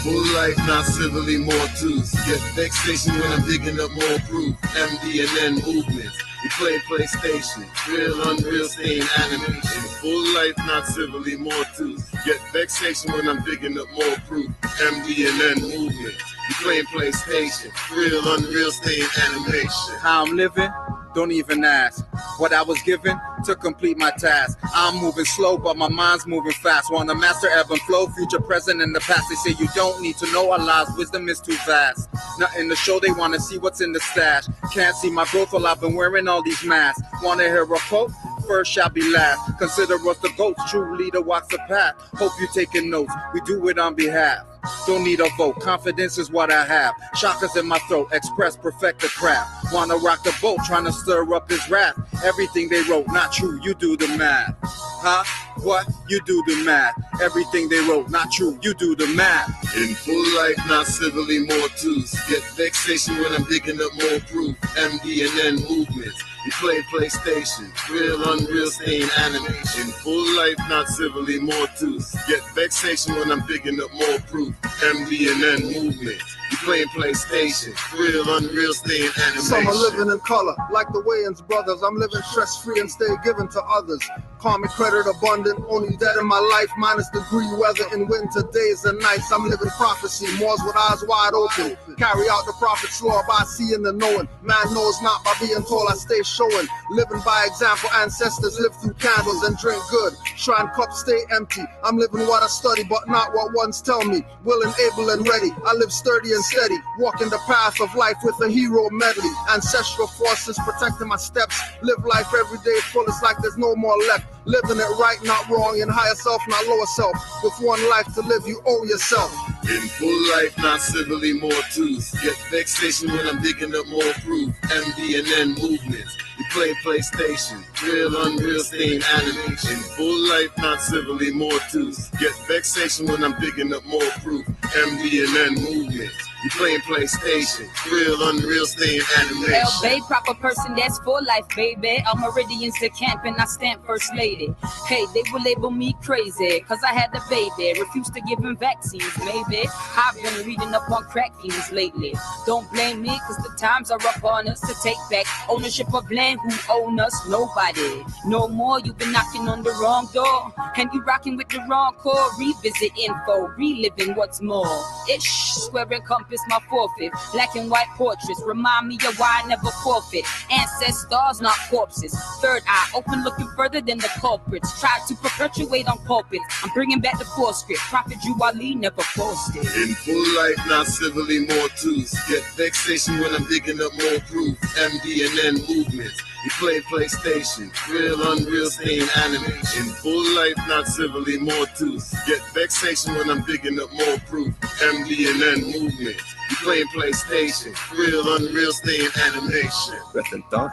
full life, not civilly more tools. Get vexation when I'm digging up more proof. MD and N movements. We play PlayStation, real, unreal, staying animation. Full life, not civilly more tools. Get vexation when I'm digging up more proof. MD and N movements. We playing PlayStation, real, unreal, staying animation. How I'm living? Don't even ask. What I was given to complete my task. I'm moving slow, but my mind's moving fast. Wanna master ebb and flow, future, present, and the past. They say you don't need to know Allah's wisdom is too vast. Nothing to show, they wanna see what's in the stash. Can't see my growth while I've been wearing all these masks. Wanna hear a quote? First shall be last. Consider us the goats, true leader walks the path. Hope you taking notes, we do it on behalf. Don't need a vote, confidence is what I have. Chakras in my throat, express, perfect the craft. Wanna rock the boat, trying to stir up his wrath. Everything they wrote, not true, you do the math. Huh? What? You do the math. Everything they wrote, not true, you do the math. In full life, not civilly more tools. Get vexation when I'm digging up more proof. MD and N movements. We play PlayStation, real, unreal, staying animation. Full life, not civilly more tools. Get vexation when I'm digging up more proof. MD and N movements. We playing PlayStation, real, unreal, staying animation. Some are living in color, like the Wayans brothers. I'm living stress-free and stay given to others. Karmic credit abundant, only dead in my life, minus degree weather in winter days and nights. I'm living prophecy, Moors with eyes wide open. Carry out the prophet's law by seeing the knowing. Man knows not by being told, I stay showing. Living by example, ancestors live through candles and drink good. Shrine cups stay empty. I'm living what I study, but not what ones tell me. Willing, able, and ready. I live sturdy and steady, walking the path of life with a hero medley. Ancestral forces protecting my steps. Live life every day full, it's like there's no more left. Living it right, not wrong, in higher self, not lower self. With one life to live, you owe yourself. In full life, not civilly more tools. Get vexation when I'm digging up more proof. MD and N movements. We play PlayStation, real, unreal, staying animation. Full life, not civilly more tools. Get vexation when I'm digging up more proof. MD and N movements. You playing PlayStation, real, unreal, staying animation. Hell, babe, proper person, that's for life, baby. All meridians to camp and I stamp first lady. Hey, they will label me crazy, cause I had the baby. Refused to give him vaccines, maybe. I've been reading up on crack fiends lately. Don't blame me, cause the times are up on us to take back ownership of land. Who own us? Nobody. No more, you've been knocking on the wrong door. And you rocking with the wrong core. Revisit info, reliving what's more. Ish, square and compass, my forfeit. Black and white portraits remind me of why I never forfeit. Ancestors, not corpses. Third eye open, looking further than the culprits. Try to perpetuate on pulpits. I'm bringing back the forescript. Prophet Juwali never posted. In full life, not civilly more tools. Get vexation when I'm digging up more proof. MD and N movements. We play PlayStation, real, unreal, staying animation. Full life, not civilly more tools. Get vexation when I'm digging up more proof. MD and N movements. We playing PlayStation, real, unreal, staying animation. Breath and thought?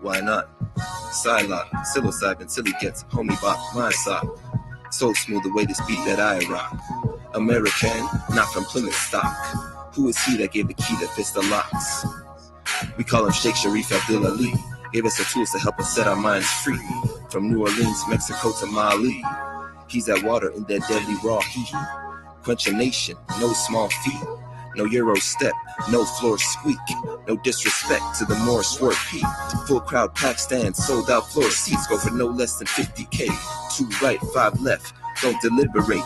Why not? Sidelock, psilocybin until he gets homie bop, my sock. So smooth the way this beat that I rock. American, not from Plymouth stock. Who is he that gave the key to fist the locks? We call him Sheikh Sharif Abdul Ali. Gave us the tools to help us set our minds free. From New Orleans, Mexico to Mali. He's that water in that deadly raw heat. Quench a nation, no small feat. No Euro step, no floor squeak. No disrespect to the Moor swerve peak. Full crowd pack stand, sold out floor seats. Go for no less than 50K. 2 right, 5 left, don't deliberate.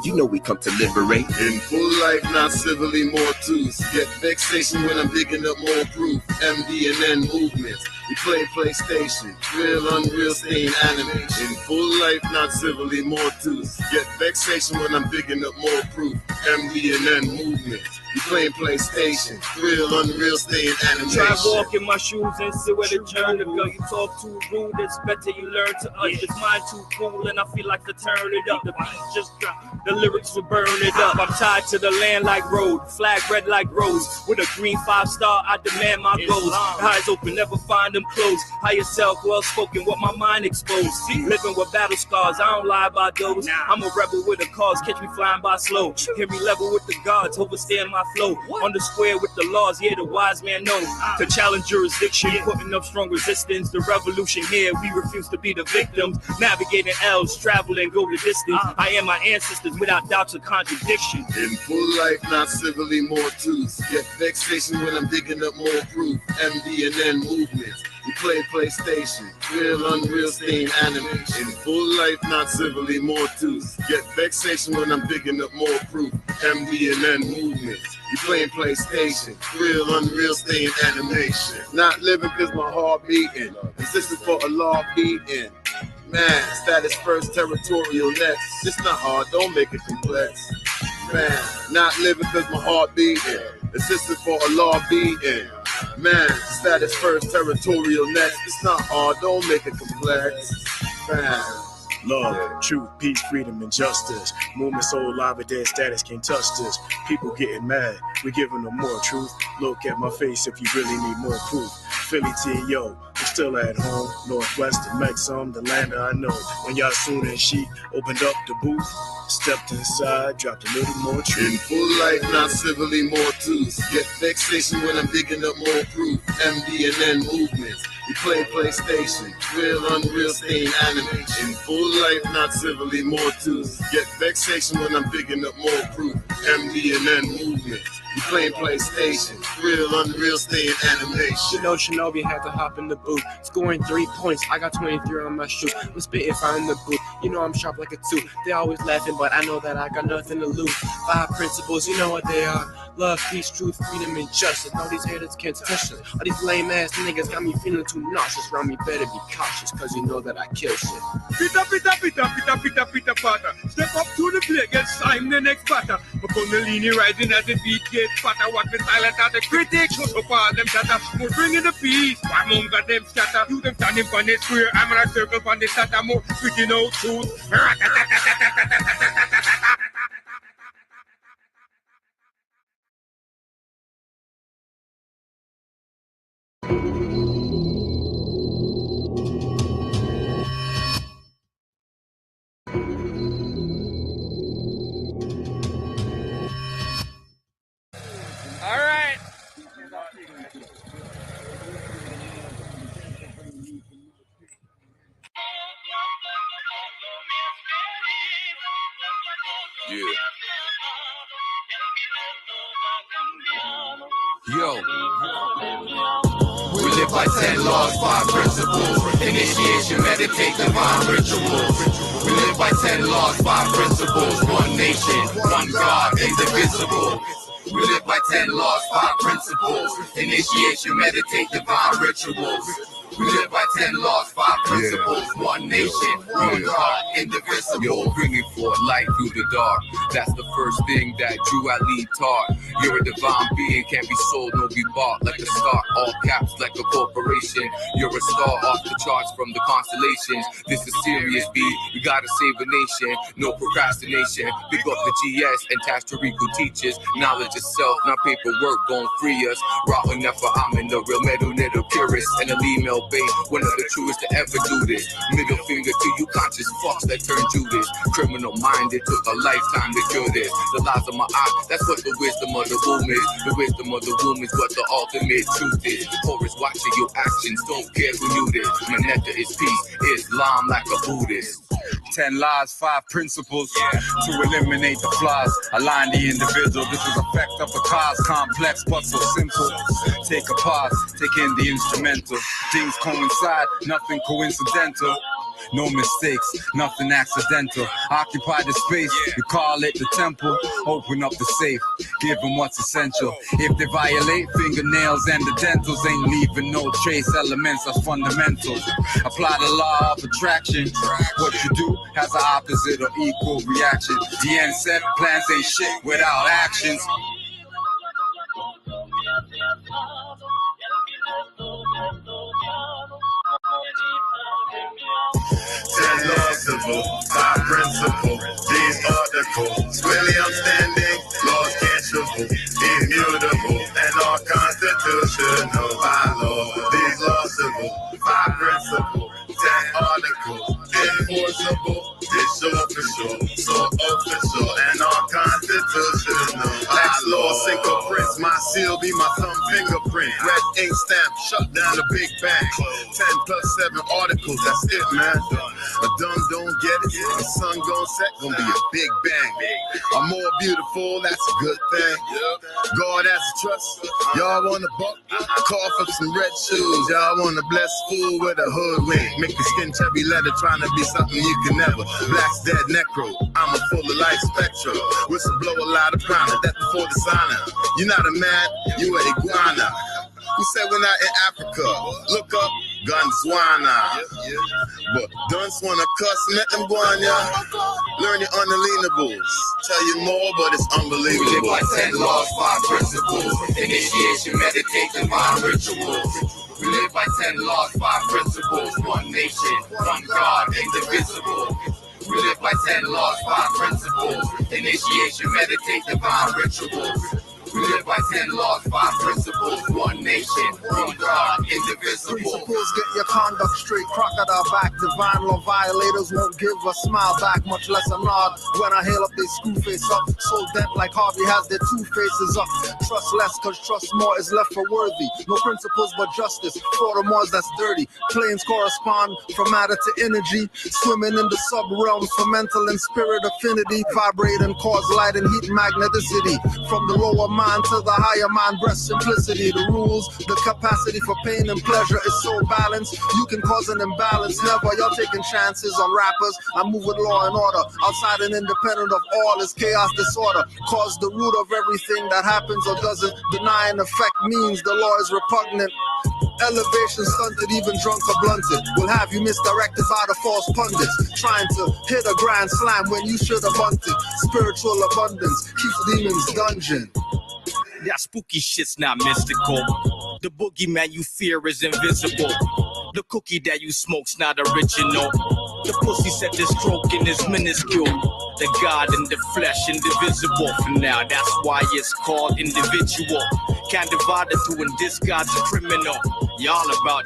You know we come to liberate. In full life, not civilly more tools. Get vexation when I'm digging up more proof. MD and N movements. We play PlayStation, real, unreal, staying animation. In full life, not civilly more tools. Get vexation when I'm digging up more proof. MD and N movements. We playing PlayStation, real, unreal, staying animation. Try walk in my shoes and see where the journey go. You talk too rude, it's better you learn to us. It's mine too cool and I feel like to turn it up. The beat just dropped, the lyrics will burn it up. I'm tied to the land like road, flag red like rose. With a green 5-star, I demand my goals. Eyes open, never find them clothes. Higher self, well spoken, what my mind exposed. Living with battle scars, I don't lie about those. I'm a rebel with a cause, catch me flying by slow. Hear me level with the gods, overstand my flow. On the square with the laws, yeah, the wise man know. To challenge jurisdiction, putting up strong resistance. The revolution here, we refuse to be the victims. Navigating L's, travel and go the distance. I am my ancestors without doubts or contradiction. In full life, not civilly, more truths. Get vexation when I'm digging up more proof. MD and N movements. We play PlayStation, real unreal steam anime. In full life, not civilly, more truths. Get vexation when I'm digging up more proof. MD and N movements. You playing PlayStation, real unreal steam animation. Not living cause my heart beating. Insisting for a law beating. Man, status first, territorial next. It's not hard, don't make it complex. Man, not living cause my heart beating. Assisting for a law beating. Man, status first, territorial next. It's not hard, don't make it complex. Man. Love, truth, peace, freedom, and justice. Movement so alive, but dead status can't touch this. People getting mad, we giving them more truth. Look at my face if you really need more proof. Philly T.O., I'm still at home. Northwest of Mexum, the land I know. When y'all soon and she opened up the booth, stepped inside, dropped a little more truth. In full life, not civilly, more truths. Get vexation when I'm digging up more proof. MD and N movements. We play PlayStation, real unreal steam anime. In full life, not civilly, more truths. Get vexation when I'm digging up more proof. MD and N movements. We playing PlayStation, real unreal steam animation. You know Shinobi had to hop in the booth, scoring 3 points. I got 23 on my shoe. I'm spitting fire in the booth. You know I'm sharp like a 2. They always laughing, but I know that I got nothing to lose. 5 principles, you know what they are. Love, peace, truth, freedom, and justice. All these haters can't touch us. All these lame ass niggas got me feeling too nauseous. Around me better be cautious, cause you know that I kill shit. Pita, pita, pita, pita, pita, pita, pata. Step up to the plate, get slime the next batter. Kundalini rising as the beat gets fatter. Watch the silent at the critics. Shut up all them chatter. More bringing the peace. One monk got them scatter. You them standing on the square. I'm in a circle on the scatter. More spitting out truth. Yo, we live by 10 laws, 5 principles. Initiation, meditate, divine rituals. We live by 10 laws, 5 principles. One nation, one God, indivisible. We live by 10 laws, 5 principles. Initiation, meditate, divine rituals. We live by 10 laws, 5 principles. One nation, one God, indivisible. Yo, bringing forth light through the dark. That's the first thing that Drew Ali taught. You're a divine being, can't be sold, no be bought. Like a star, all caps like a corporation. You're a star off the charts from the constellations. This is serious, B. We gotta save a nation, no procrastination. Pick up the GS and Tashtariko teaches. Knowledge itself, not paperwork, gon' free us. Rotten never, I'm in the real metal, little purist. And a email bait, one of the truest to ever do this. Middle finger to you conscious fucks that turn Judas. Criminal minded, took a lifetime to cure this. The lies of my eye, that's what the wisdom of the womb is. The wisdom of the womb is what the ultimate truth is. Chorus watching your actions, don't care who knew this. Manetta is peace, Islam like a Buddhist. 10 laws, 5 principles to eliminate the flaws, align the individual. This is effect of the cause, complex but so simple. Take a pause, take in the instrumental. Things coincide, nothing coincidental. No mistakes, nothing accidental. Occupy the space, we call it the temple. Open up the safe, give them what's essential. If they violate, fingernails and the dentals ain't leaving no trace. Elements are fundamentals. Apply the law of attraction. What you do has an opposite or equal reaction. The end set plans ain't shit without actions. Philosophical, 5 principles, these articles, really outstanding, laws cancelable, immutable, and all constitutional by law. These laws civil, principle. It's official, so official, and our constitutional. Black's law, fingerprints, my seal be my thumb fingerprint. Red ink stamp, shut down the Big Bang. 10+7 articles, that's it, man. A dumb don't get it, the sun gon' set, gon' be a big bang. I'm more beautiful, that's a good thing. God has a trust, y'all want a buck? Call for some red shoes, y'all want a blessed fool with a hood wing. Make the skin chubby leather, trying to be something you can never. Black's dead necro, I'm a full of life spectrum. Whistleblower, loud of prana, that's before the signer. You're not a man, you an iguana. Who said we're not in Africa? Look up, Gunzwana. But dunce wanna cuss, let them go on ya. Learn your unalienables. Tell you more, but it's unbelievable. We live by 10 laws, 5 principles. Initiation, meditate, divine rituals. We live by 10 laws, 5 principles. One nation, one God, indivisible. We live by 10 laws, 5 principles. Initiation, meditate, divine rituals. We live by 10 laws, 5 principles. One nation, one God, indivisible. Principles, get your conduct straight. Crocodile back, divine law violators won't give a smile back, much less a nod. When I hail up, they screw face up. So dent like Harvey has their 2 faces up. Trust less, cause trust more is left for worthy. No principles but justice. Furthermore, that's dirty. Planes correspond from matter to energy. Swimming in the sub-realms for mental and spirit affinity. Vibrate and cause light and heat magneticity. From the lower mind to the higher mind, breast simplicity. The rules, the capacity for pain and pleasure is so balanced. You can cause an imbalance. Never, y'all taking chances on rappers. I move with law and order. Outside and independent of all is chaos, disorder. Cause the root of everything that happens or doesn't. Deny an effect means the law is repugnant. Elevation stunted, even drunk or blunted. Will have you misdirected by the false pundits. Trying to hit a grand slam when you should have bunted. Spiritual abundance keeps demons dungeon. That spooky shit's not mystical. The boogeyman you fear is invisible. The cookie that you smoke's not original. The pussy set this stroking is minuscule. The God in the flesh, indivisible. For now, that's why it's called individual. Can't divide the two and this God's a criminal. Y'all about,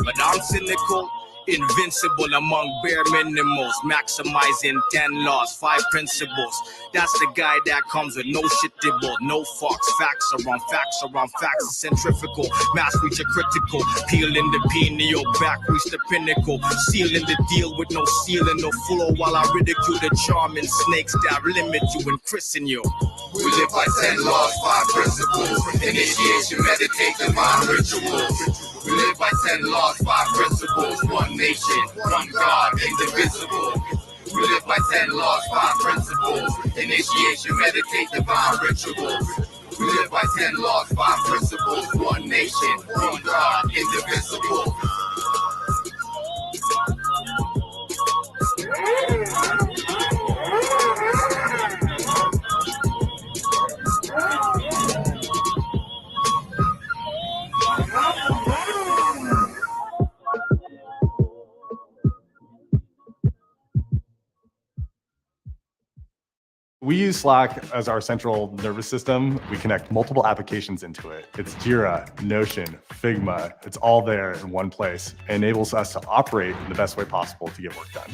but I'm cynical. Invincible among bare minimals, maximizing 10 laws, 5 principles. That's the guy that comes with no shittable, no fucks, facts around facts, is centrifugal. Mass reach a critical, peeling the pineal, back reach the pinnacle, sealing the deal with no ceiling, no floor. While I ridicule the charming snakes that limit you and christen you. We live by 10 laws, 5 principles. Initiation, meditate, divine rituals. We live by 10 laws, 5 principles. One nation, one God, indivisible. We live by 10 laws, 5 principles. Initiation, meditate, divine rituals. We live by 10 laws, 5 principles. One nation, one God, indivisible. We use Slack as our central nervous system. We connect multiple applications into it. It's Jira, Notion, Figma. It's all there in one place. It enables us to operate in the best way possible to get work done.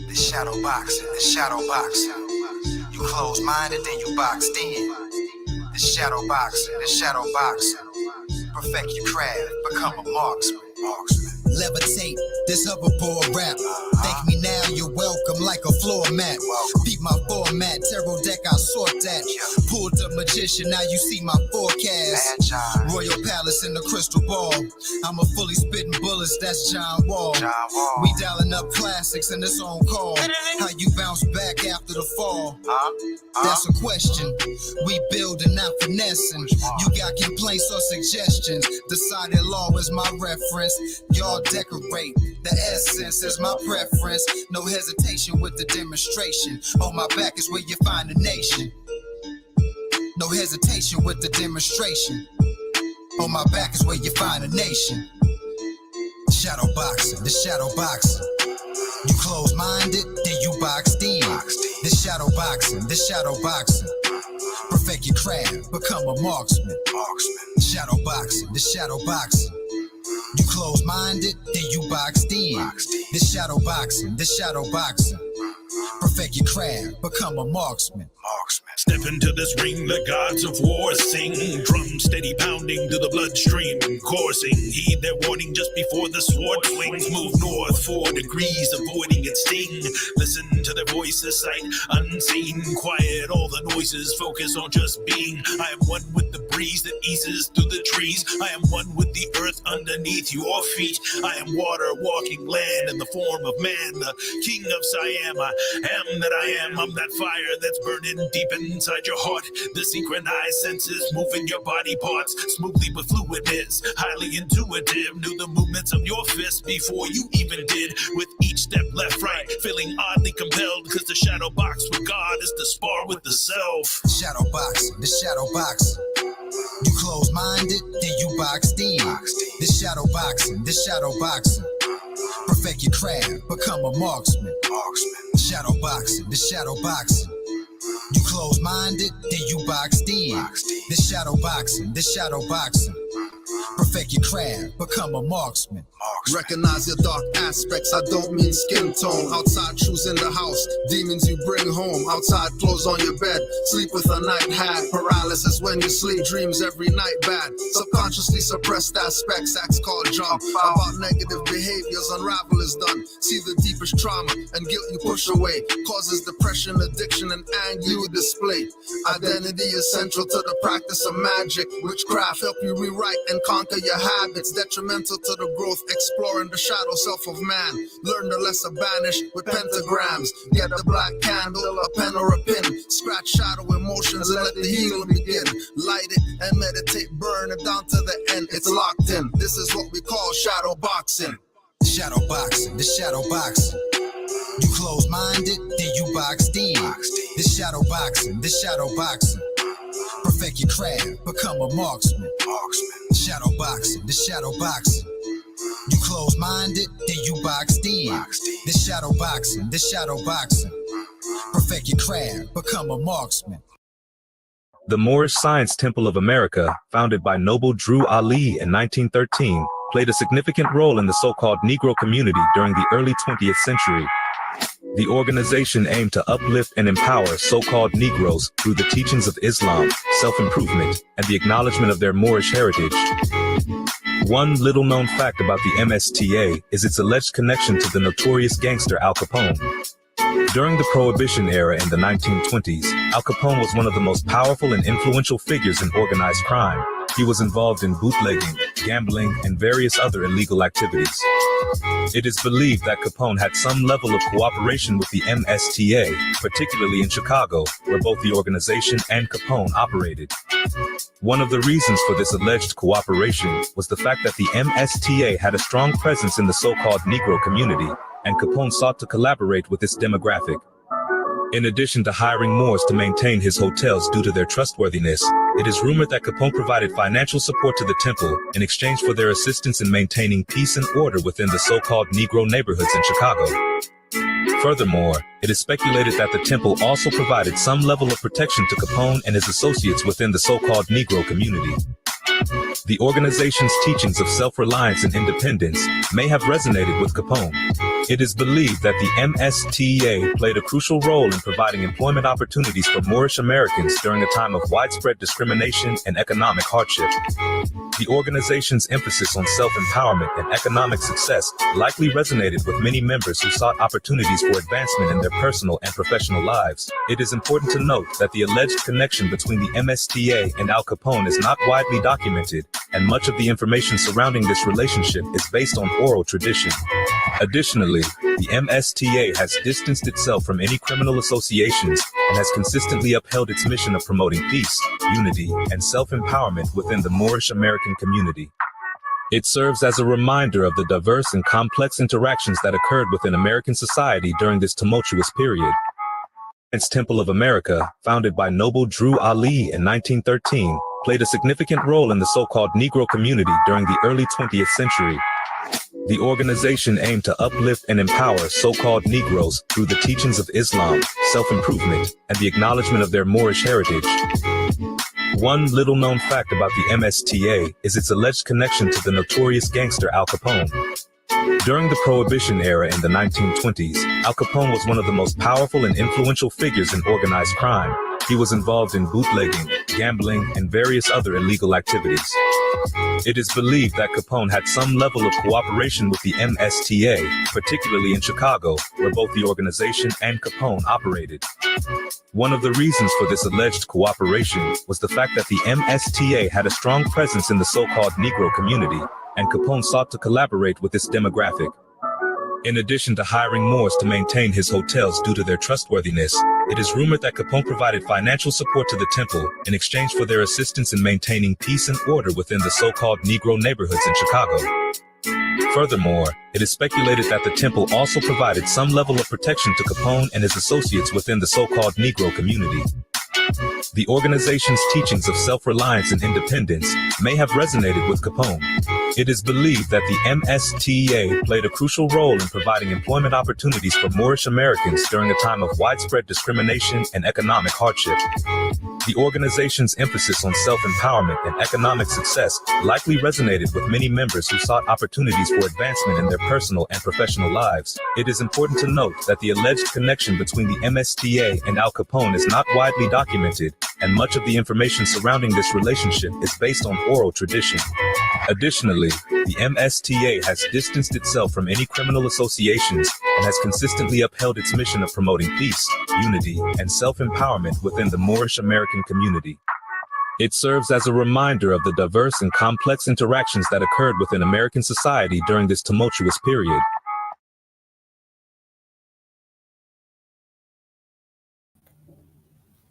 The shadow box. You close-minded, then you boxed in. The shadow box. Perfect your craft, become a marksman. Levitate, this hoverboard rap. Thank me now, you're welcome like a floor mat. Beat my format, tarot deck, I sort that. Pulled the magician, now you see my forecast. Royal Palace in the crystal ball. I'm a fully spitting bullets, that's John Wall. We dialing up classics and it's on call. How you bounce back after the fall? That's a question. We building, not finessing. You got complaints or suggestions. Decided law is my reference. Y'all decorate. The essence is my preference. No hesitation with the demonstration. On my back is where you find the nation. No hesitation with the demonstration. On my back is where you find a nation. Shadow boxing, the shadow boxing. You close-minded, then you boxed in. This shadow boxing, this shadow boxing. Perfect your craft, become a marksman. Shadow boxing, this shadow boxing. You close-minded, then you boxed in. This shadow boxing, this shadow boxing. Perfect your craft, become a marksman. Step into this ring, the gods of war sing. Drum steady pounding through the bloodstream, coursing. Heed their warning just before the sword swings. Move north 4 degrees, avoiding its sting. Listen to their voices, sight unseen. Quiet all the noises, focus on just being. I am one with the breeze that eases through the trees. I am one with the earth underneath your feet. I am water walking land in the form of man, the king of Siam. I am that I am. I'm that fire that's burning deep inside your heart. The synchronized senses moving your body parts smoothly with fluidness, highly intuitive. Knew the movements of your fist before you even did. With each step left, right, feeling oddly compelled, cause the shadow box with God is to spar with the self. Shadow boxing, the shadow boxing. You close-minded, then you boxed in. This shadow boxing, this shadow boxing. Perfect your craft, become a marksman. Shadow boxing, this shadow boxing. You close-minded, then you boxed in. This shadow boxing, this shadow boxing. Perfect your craft, become a marksman. Recognize your dark aspects, I don't mean skin tone. Outside shoes in the house, demons you bring home. Outside clothes on your bed, sleep with a night hat. Paralysis when you sleep, dreams every night bad. Subconsciously suppressed aspects, acts called job. About negative behaviors, unravel is done. See the deepest trauma and guilt you push away. Causes depression, addiction, and anger you display. Identity is central to the practice of magic. Witchcraft help you rewrite and conquer your habits. Detrimental to the growth, exploring the shadow self of man. Learn the lesser banish with pentagrams. Get the black candle, a pen or a pin. Scratch shadow emotions and let the healing begin. Light it and meditate, burn it down to the end. It's locked in. This is what we call shadow boxing. Shadow boxing, this shadow boxing. You close-minded, then you boxed in. This shadow boxing, this shadow boxing. Perfect your craft, become a marksman. Shadow boxing, this shadow boxing. You close-minded, then you boxed in. This shadow boxing, this shadow boxing. Perfect your craft, become a marksman. The Moorish Science Temple of America, founded by Noble Drew Ali in 1913, played a significant role in the so-called Negro community during the early 20th century. The organization aimed to uplift and empower so-called Negroes through the teachings of Islam, self-improvement, and the acknowledgement of their Moorish heritage. One little-known fact about the MSTA is its alleged connection to the notorious gangster Al Capone. During the Prohibition era in the 1920s, Al Capone was one of the most powerful and influential figures in organized crime. He was involved in bootlegging, gambling, and various other illegal activities. It is believed that Capone had some level of cooperation with the MSTA, particularly in Chicago, where both the organization and Capone operated. One of the reasons for this alleged cooperation was the fact that the MSTA had a strong presence in the so-called Negro community, and Capone sought to collaborate with this demographic. In addition to hiring Moors to maintain his hotels due to their trustworthiness, it is rumored that Capone provided financial support to the temple in exchange for their assistance in maintaining peace and order within the so-called Negro neighborhoods in Chicago. Furthermore, it is speculated that the temple also provided some level of protection to Capone and his associates within the so-called Negro community. The organization's teachings of self-reliance and independence may have resonated with Capone. It is believed that the MSTA played a crucial role in providing employment opportunities for Moorish Americans during a time of widespread discrimination and economic hardship. The organization's emphasis on self-empowerment and economic success likely resonated with many members who sought opportunities for advancement in their personal and professional lives. It is important to note that the alleged connection between the MSTA and Al Capone is not widely documented, and much of the information surrounding this relationship is based on oral tradition. Additionally, the MSTA has distanced itself from any criminal associations and has consistently upheld its mission of promoting peace, unity, and self-empowerment within the Moorish American community. It serves as a reminder of the diverse and complex interactions that occurred within American society during this tumultuous period. The Temple of America, founded by Noble Drew Ali in 1913, played a significant role in the so-called Negro community during the early 20th century. The organization aimed to uplift and empower so-called Negroes through the teachings of Islam, self-improvement, and the acknowledgement of their Moorish heritage. One little-known fact about the MSTA is its alleged connection to the notorious gangster Al Capone. During the Prohibition era in the 1920s, Al Capone was one of the most powerful and influential figures in organized crime. He was involved in bootlegging, gambling, and various other illegal activities. It is believed that Capone had some level of cooperation with the MSTA, particularly in Chicago, where both the organization and Capone operated. One of the reasons for this alleged cooperation was the fact that the MSTA had a strong presence in the so-called Negro community, and Capone sought to collaborate with this demographic. In addition to hiring Moors to maintain his hotels due to their trustworthiness, it is rumored that Capone provided financial support to the temple in exchange for their assistance in maintaining peace and order within the so-called Negro neighborhoods in Chicago. Furthermore, it is speculated that the temple also provided some level of protection to Capone and his associates within the so-called Negro community. The organization's teachings of self-reliance and independence may have resonated with Capone. It is believed that the MSTA played a crucial role in providing employment opportunities for Moorish Americans during a time of widespread discrimination and economic hardship. The organization's emphasis on self-empowerment and economic success likely resonated with many members who sought opportunities for advancement in their personal and professional lives. It is important to note that the alleged connection between the MSTA and Al Capone is not widely documented, and much of the information surrounding this relationship is based on oral tradition. Additionally, the MSTA has distanced itself from any criminal associations and has consistently upheld its mission of promoting peace, unity, and self-empowerment within the Moorish American community. It serves as a reminder of the diverse and complex interactions that occurred within American society during this tumultuous period.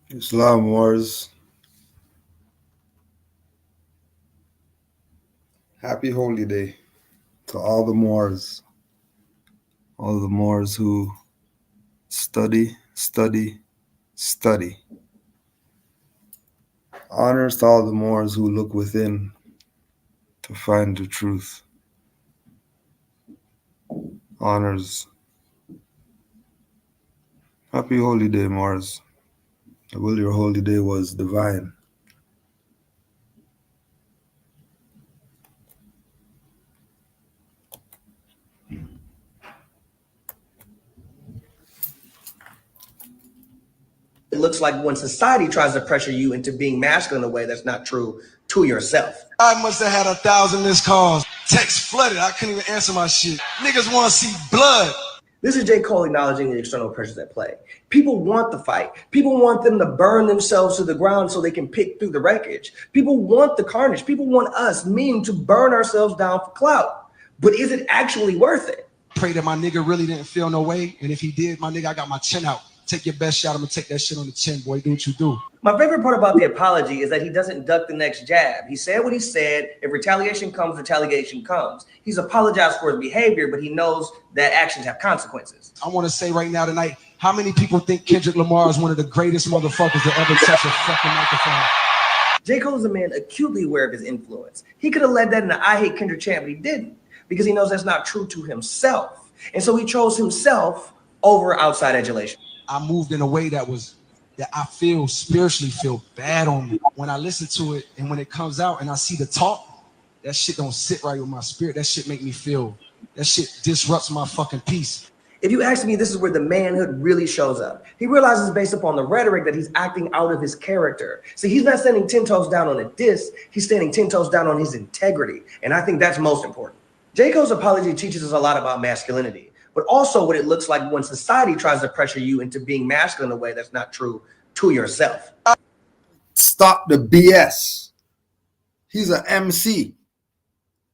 Islam Wars. Happy Holy Day to all the Moors who study. Honors to all the Moors who look within to find the truth. Honors. Happy Holy Day, Moors. I will your holy day was divine. It looks like when society tries to pressure you into being masculine in a way that's not true to yourself. I must have had 1,000 missed calls. Text flooded. I couldn't even answer my shit. Niggas want to see blood. This is J. Cole acknowledging the external pressures at play. People want the fight. People want them to burn themselves to the ground so they can pick through the wreckage. People want the carnage. People want us, men, to burn ourselves down for clout. But is it actually worth it? Pray that my nigga really didn't feel no way. And if he did, my nigga, I got my chin out. Take your best shot. I'm gonna take that shit on the chin, boy. Do what you do. My favorite part about the apology is that he doesn't duck the next jab. He said what he said. If retaliation comes, retaliation comes. He's apologized for his behavior, but he knows that actions have consequences. I want to say right now tonight, how many people think Kendrick Lamar is one of the greatest motherfuckers to ever touch a fucking microphone? J. Cole is a man acutely aware of his influence. He could have led that in the I Hate Kendrick chant, but he didn't, because he knows that's not true to himself. And so he chose himself over outside adulation. I moved in a way that I feel spiritually feel bad on me. When I listen to it and when it comes out and I see the talk, that shit don't sit right with my spirit. That shit make me feel, that shit disrupts my fucking peace. If you ask me, this is where the manhood really shows up. He realizes based upon the rhetoric that he's acting out of his character. See, he's not standing 10 toes down on a diss. He's standing 10 toes down on his integrity. And I think that's most important. J. Cole's apology teaches us a lot about masculinity, but also what it looks like when society tries to pressure you into being masculine in a way that's not true to yourself. Stop the BS. He's an MC.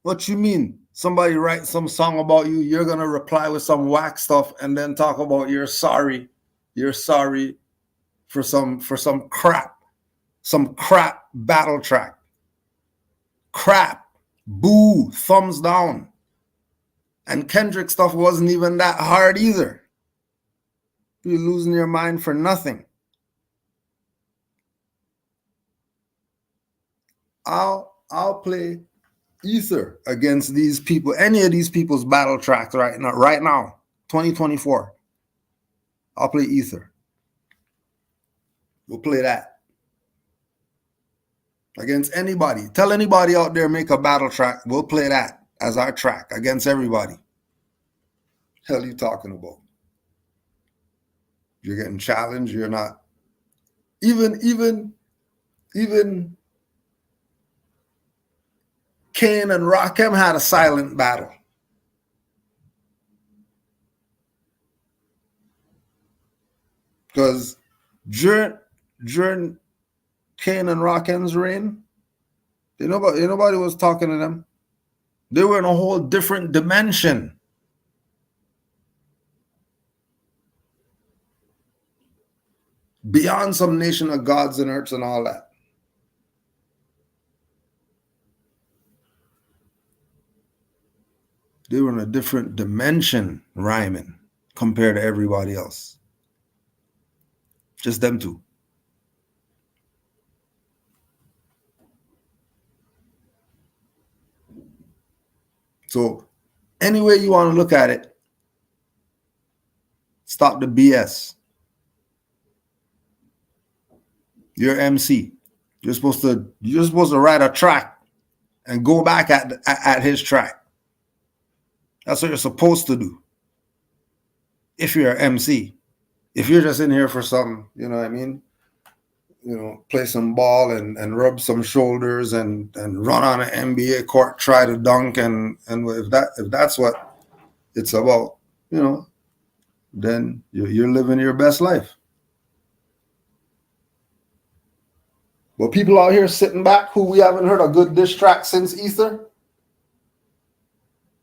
What you mean? Somebody writes some song about you, you're going to reply with some whack stuff and then talk about you're sorry for some crap battle track. Crap. Boo. Thumbs down. And Kendrick stuff wasn't even that hard either. You're losing your mind for nothing. I'll play Ether against these people, any of these people's battle tracks right now, 2024. I'll play Ether. We'll play that. Against anybody. Tell anybody out there, make a battle track. We'll play that as our track against everybody. Hell you talking about? You're getting challenged. You're not. Even Kane and Rakim had a silent battle. Because during Kane and Rakim's reign, nobody was talking to them. They were in a whole different dimension. Beyond some nation of gods and earths and all that. They were in a different dimension rhyming compared to everybody else. Just them two. So any way you want to look at it, stop the BS. You're MC. You're supposed to write a track and go back at his track. That's what you're supposed to do. If you're an MC. If you're just in here for something, you know what I mean? Play some ball and rub some shoulders and run on an NBA court, try to dunk, and if that's what it's about, then you're living your best life. But people out here sitting back who we haven't heard a good diss track since Ether.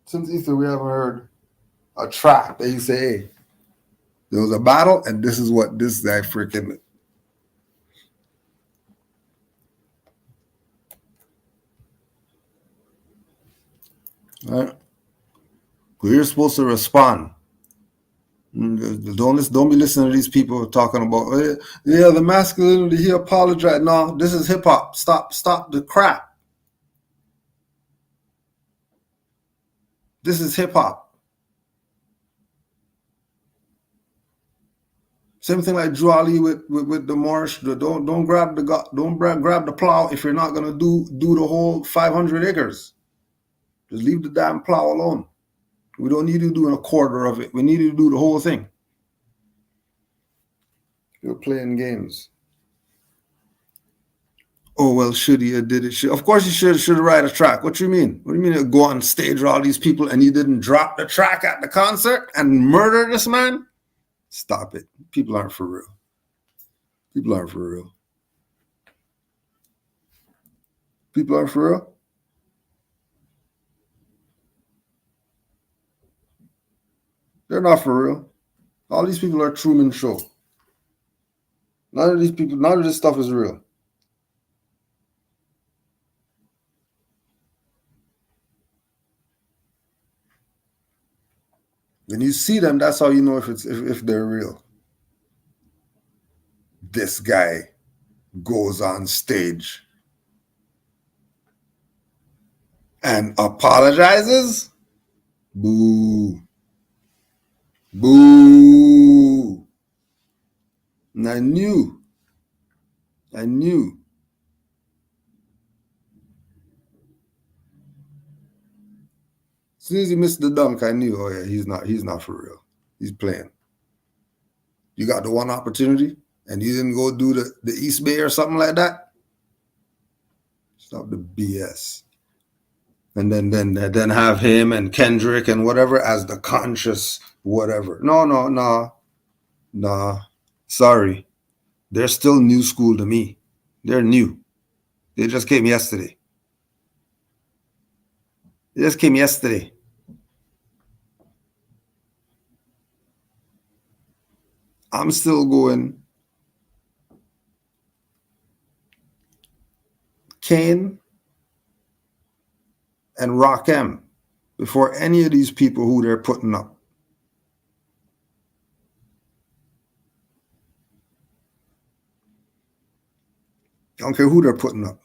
Since Ether, we haven't heard a track that you say, hey, there was a battle, and this is what this guy freaking. All right. You're supposed to respond. Don't be listening to these people talking about, yeah, the masculinity, he apologized. No, this is hip hop. Stop the crap. This is hip hop. Same thing like Drew Ali with the Moorish. Don't grab the plow if you're not gonna do the whole 500 acres. Just leave the damn plow alone. We don't need you doing a quarter of it. We need you to do the whole thing. You're playing games. Oh, well, should he have did it? Of course you should write a track. What do you mean? What do you mean go on stage with all these people and you didn't drop the track at the concert and murder this man? Stop it. People aren't for real. People aren't for real. People aren't for real. They're not for real. All these people are Truman Show. None of this stuff is real. When you see them, that's how you know if they're real. This guy goes on stage and apologizes. Boo. Boo. And I knew. As soon as he missed the dunk, I knew, oh yeah, he's not for real. He's playing. You got the one opportunity and you didn't go do the East Bay or something like that. Stop the BS. And then have him and Kendrick and whatever as the conscious whatever. No. Sorry. They're still new school to me. They're new. They just came yesterday. I'm still going Kane and Rakim before any of these people who they're putting up. I don't care who they're putting up.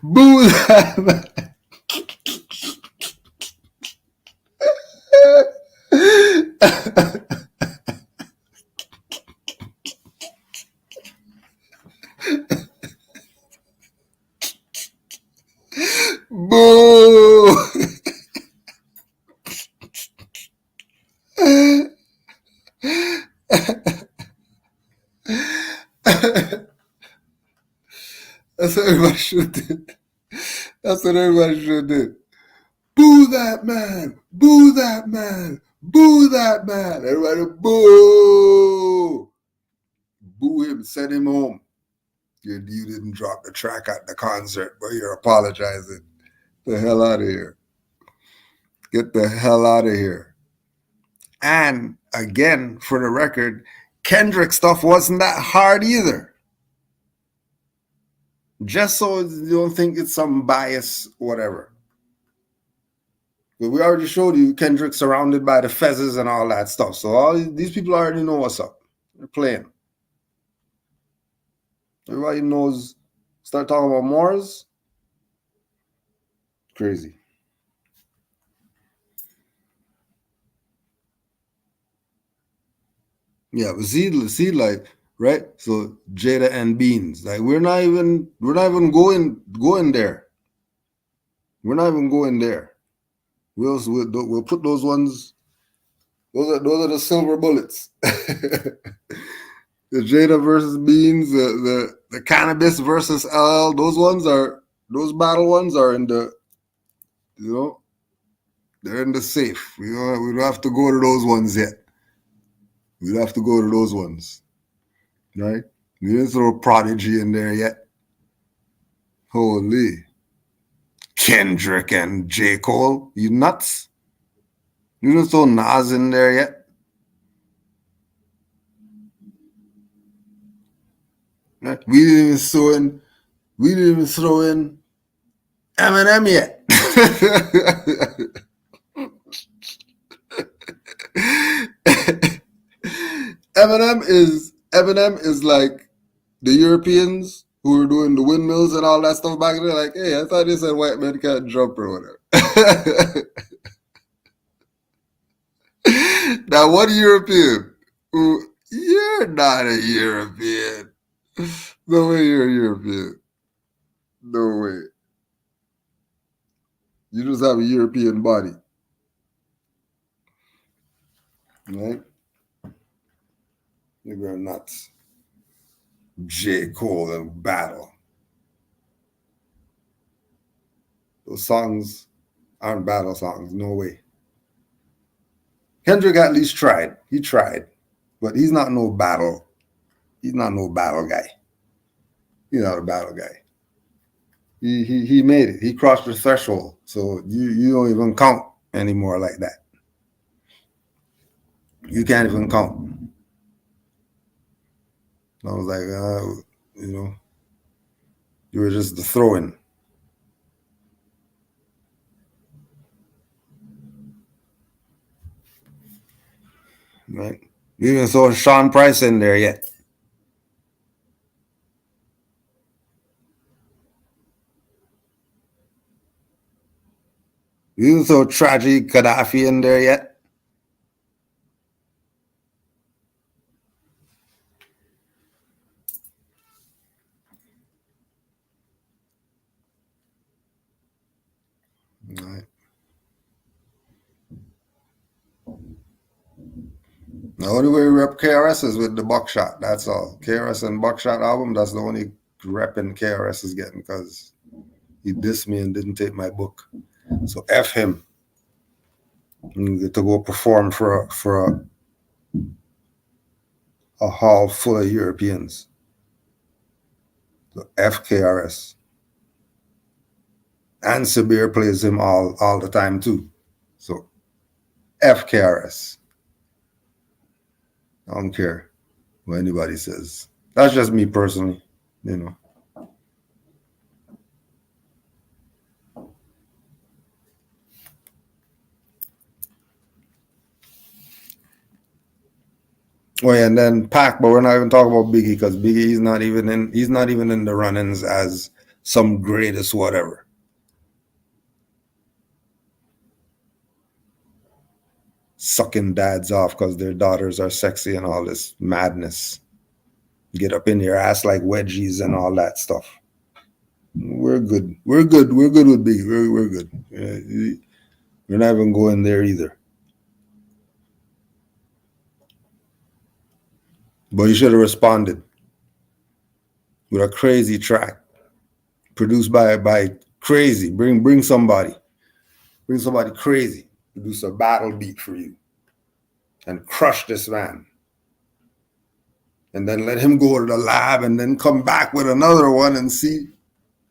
Boo that man. Boo. That's what everybody should do. That's what everybody should do. Boo that man. Boo that man. Boo that man. Everybody boo. Boo him. Send him home. You didn't drop the track at the concert, but you're apologizing. Get the hell out of here. Get the hell out of here. And again, for the record, Kendrick stuff wasn't that hard either. Just so you don't think it's some bias, whatever. But we already showed you Kendrick surrounded by the fezzes and all that stuff. So all these people already know what's up. They're playing. Everybody knows. Start talking about Moors. Crazy. Yeah, but see, like, right? So Jada and Beans, like we're not even going there. We're not even going there. We'll put those ones. Those are the silver bullets. The Jada versus Beans, the cannabis versus LL. Those battle ones are in the, they're in the safe. We don't have to go to those ones yet. We don't have to go to those ones, right? We didn't throw Prodigy in there yet. Holy. Kendrick and J. Cole, you nuts? You didn't throw Nas in there yet? Right? We didn't even throw in Eminem yet. Eminem is like the Europeans who were doing the windmills and all that stuff back then. Like, hey, I thought they said white men can't jump or whatever. Now, one European who, you're not a European. No way you're a European. No way. You just have a European body. Right? You're nuts. J. Cole and Battle. Those songs aren't battle songs. No way. Kendrick at least tried. He tried. But he's not no battle. He's not no battle guy. He's not a battle guy. He made it. He crossed the threshold. So you don't even count anymore like that. You can't even count. I was like, you were just the throw-in. Right? You even saw Sean Price in there yet. You even saw Tragic Gaddafi in there yet. Right. The only way we rep KRS is with the Buckshot. That's all. KRS and Buckshot album, that's the only repping KRS is getting because he dissed me and didn't take my book. So F him. You get to go perform for a hall full of Europeans. So F KRS. And Sabir plays him all the time too. So F KRS. I don't care what anybody says. That's just me personally, Oh yeah, and then Pac, but we're not even talking about Biggie because Biggie he's not even in the run-ins as some greatest whatever. Sucking dads off because their daughters are sexy and all this madness. Get up in your ass like wedgies and all that stuff. We're good. We're good. We're good with B. We're good. We're not even going there either. But you should have responded with a crazy track produced by crazy. Bring somebody. Bring somebody crazy. Produce a battle beat for you. And crush this man. And then let him go to the lab and then come back with another one and see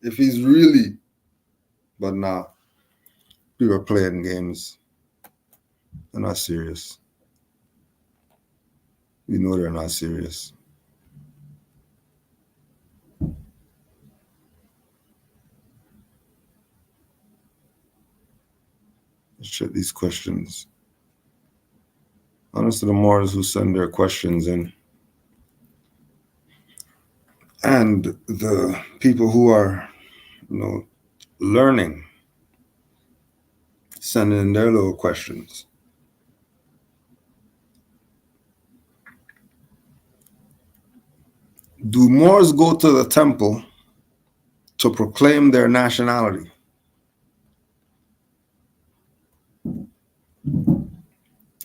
if he's really. But nah. People are playing games. They're not serious. You know they're not serious. Let's check these questions. Honest to the Moors who send their questions in. And the people who are, learning, sending in their little questions. Do Moors go to the temple to proclaim their nationality?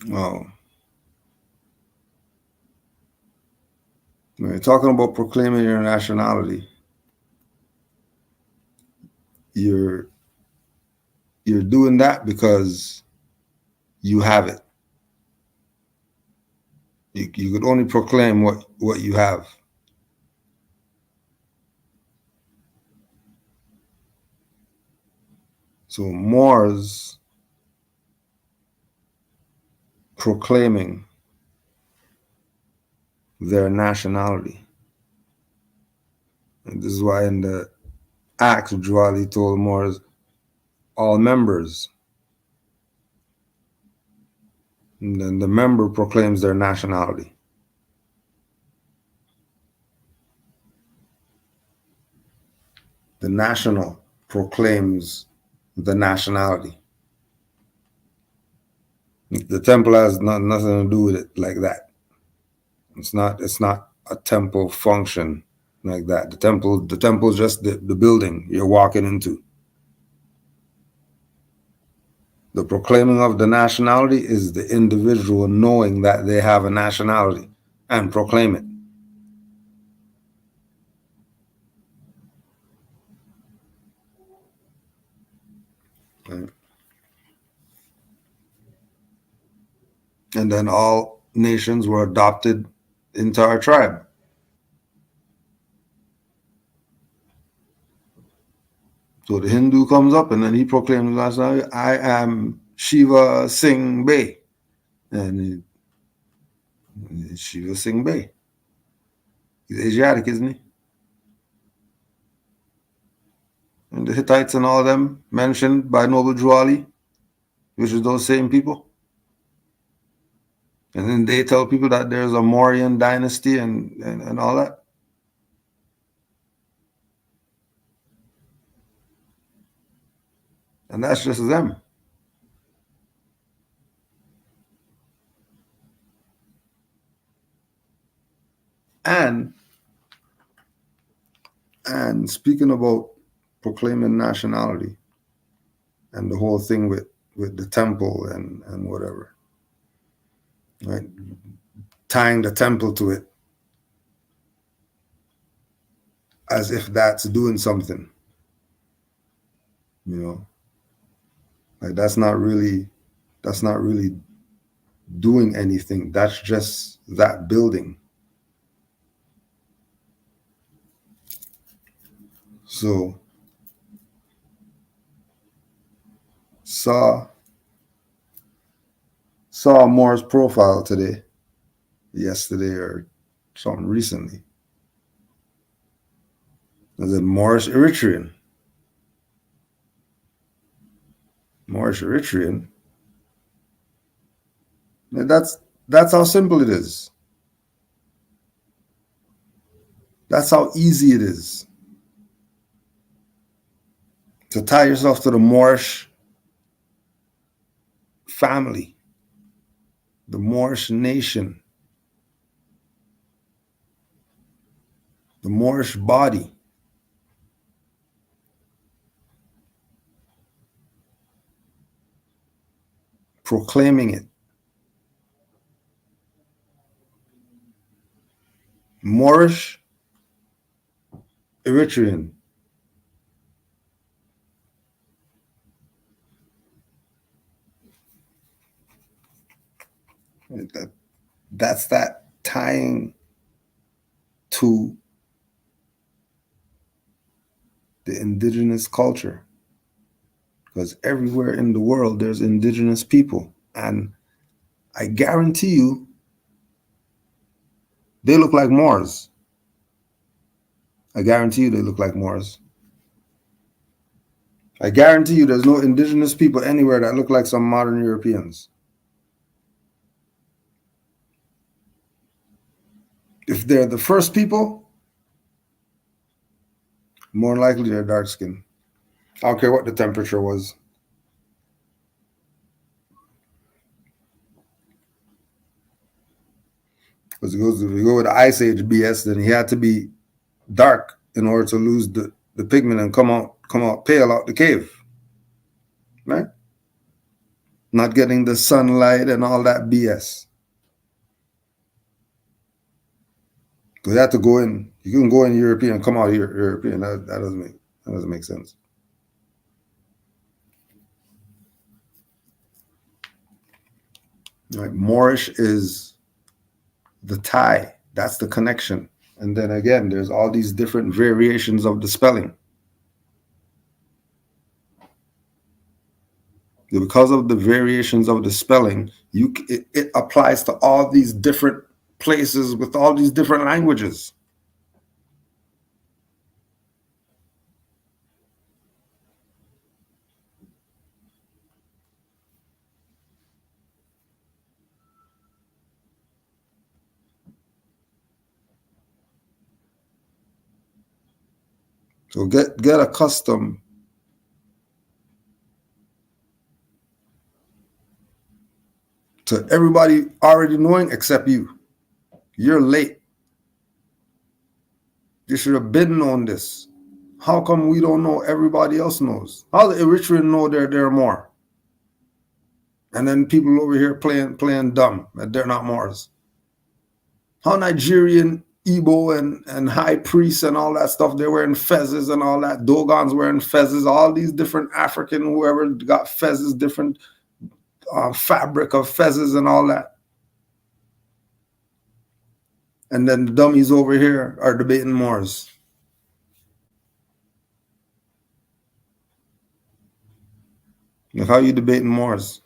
Well, when you're talking about proclaiming your nationality, you're doing that because you have it. You could only proclaim what you have. So Moors proclaiming their nationality. And this is why in the Acts, Juali told Moors, all members. And then the member proclaims their nationality. The national proclaims the nationality. The temple has nothing to do with it like that. It's not a temple function like that. The temple is just the building you're walking into. The proclaiming of the nationality is the individual knowing that they have a nationality and proclaim it. Right. And then all nations were adopted into our tribe. So the Hindu comes up and then he proclaims, I am Shiva Singh Bey. And Shiva Singh Bey. He's Asiatic, isn't he? And the Hittites and all of them mentioned by Noble Juali, which is those same people. And then they tell people that there's a Mauryan dynasty and all that. And that's just them. And speaking about proclaiming nationality and the whole thing with the temple and whatever, right? Tying the temple to it as if that's doing something, like that's not really doing anything. That's just that building. So saw Moor's profile yesterday or something recently. As a Moorish Eritrean. Moorish Eritrean. That's how simple it is. That's how easy it is. to tie yourself to the Moorish family, the Moorish nation, the Moorish body. Proclaiming it. Moorish, Eritrean. That's that tying to the indigenous culture. Because everywhere in the world, there's indigenous people. And I guarantee you, they look like Moors. I guarantee you they look like Moors. I guarantee you there's no indigenous people anywhere that look like some modern Europeans. If they're the first people, more likely they're dark skinned. I don't care what the temperature was. Because if you go with the Ice Age BS, then he had to be dark in order to lose the pigment and come out pale out the cave. Right? Not getting the sunlight and all that BS. Because you have to go in, you can go in European and come out European. That doesn't make sense. Right. Moorish is the tie. That's the connection. And then again, there's all these different variations of the spelling. Because of the variations of the spelling, it applies to all these different places with all these different languages. So get accustomed to everybody already knowing except you. You're late. You should have been known this. How come we don't know everybody else knows? How the Eritrean know they're Moor? And then people over here playing dumb that they're not Moors. How Nigerian, Igbo, and high priests and all that stuff, they're wearing fezzes and all that. Dogons wearing fezzes, all these different African, whoever got fezzes, different fabric of fezzes and all that. And then the dummies over here are debating Moors. Like, how are you debating Moors?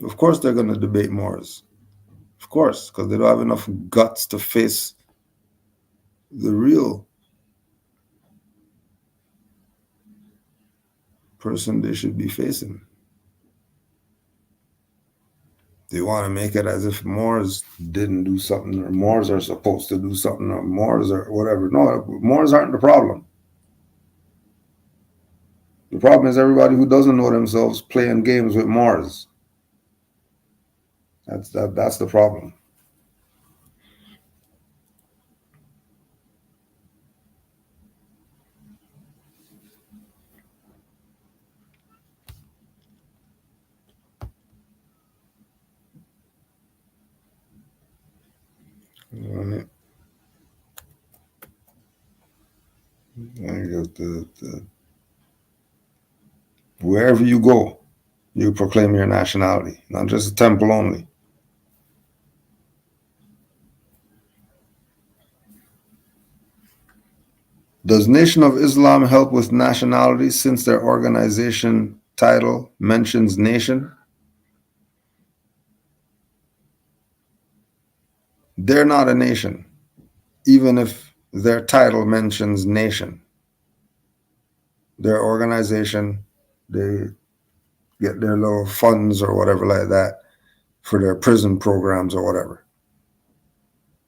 Of course they're going to debate Moors. Of course, because they don't have enough guts to face the real person they should be facing. They want to make it as if Moors didn't do something, or Moors are supposed to do something, or Moors or whatever. No, Moors aren't the problem. The problem is everybody who doesn't know themselves playing games with Moors. That's the problem. Right. Wherever you go, you proclaim your nationality, not just a temple only. Does Nation of Islam help with nationality since their organization title mentions nation? They're not a nation, even if their title mentions nation. Their organization, they get their little funds or whatever like that for their prison programs or whatever.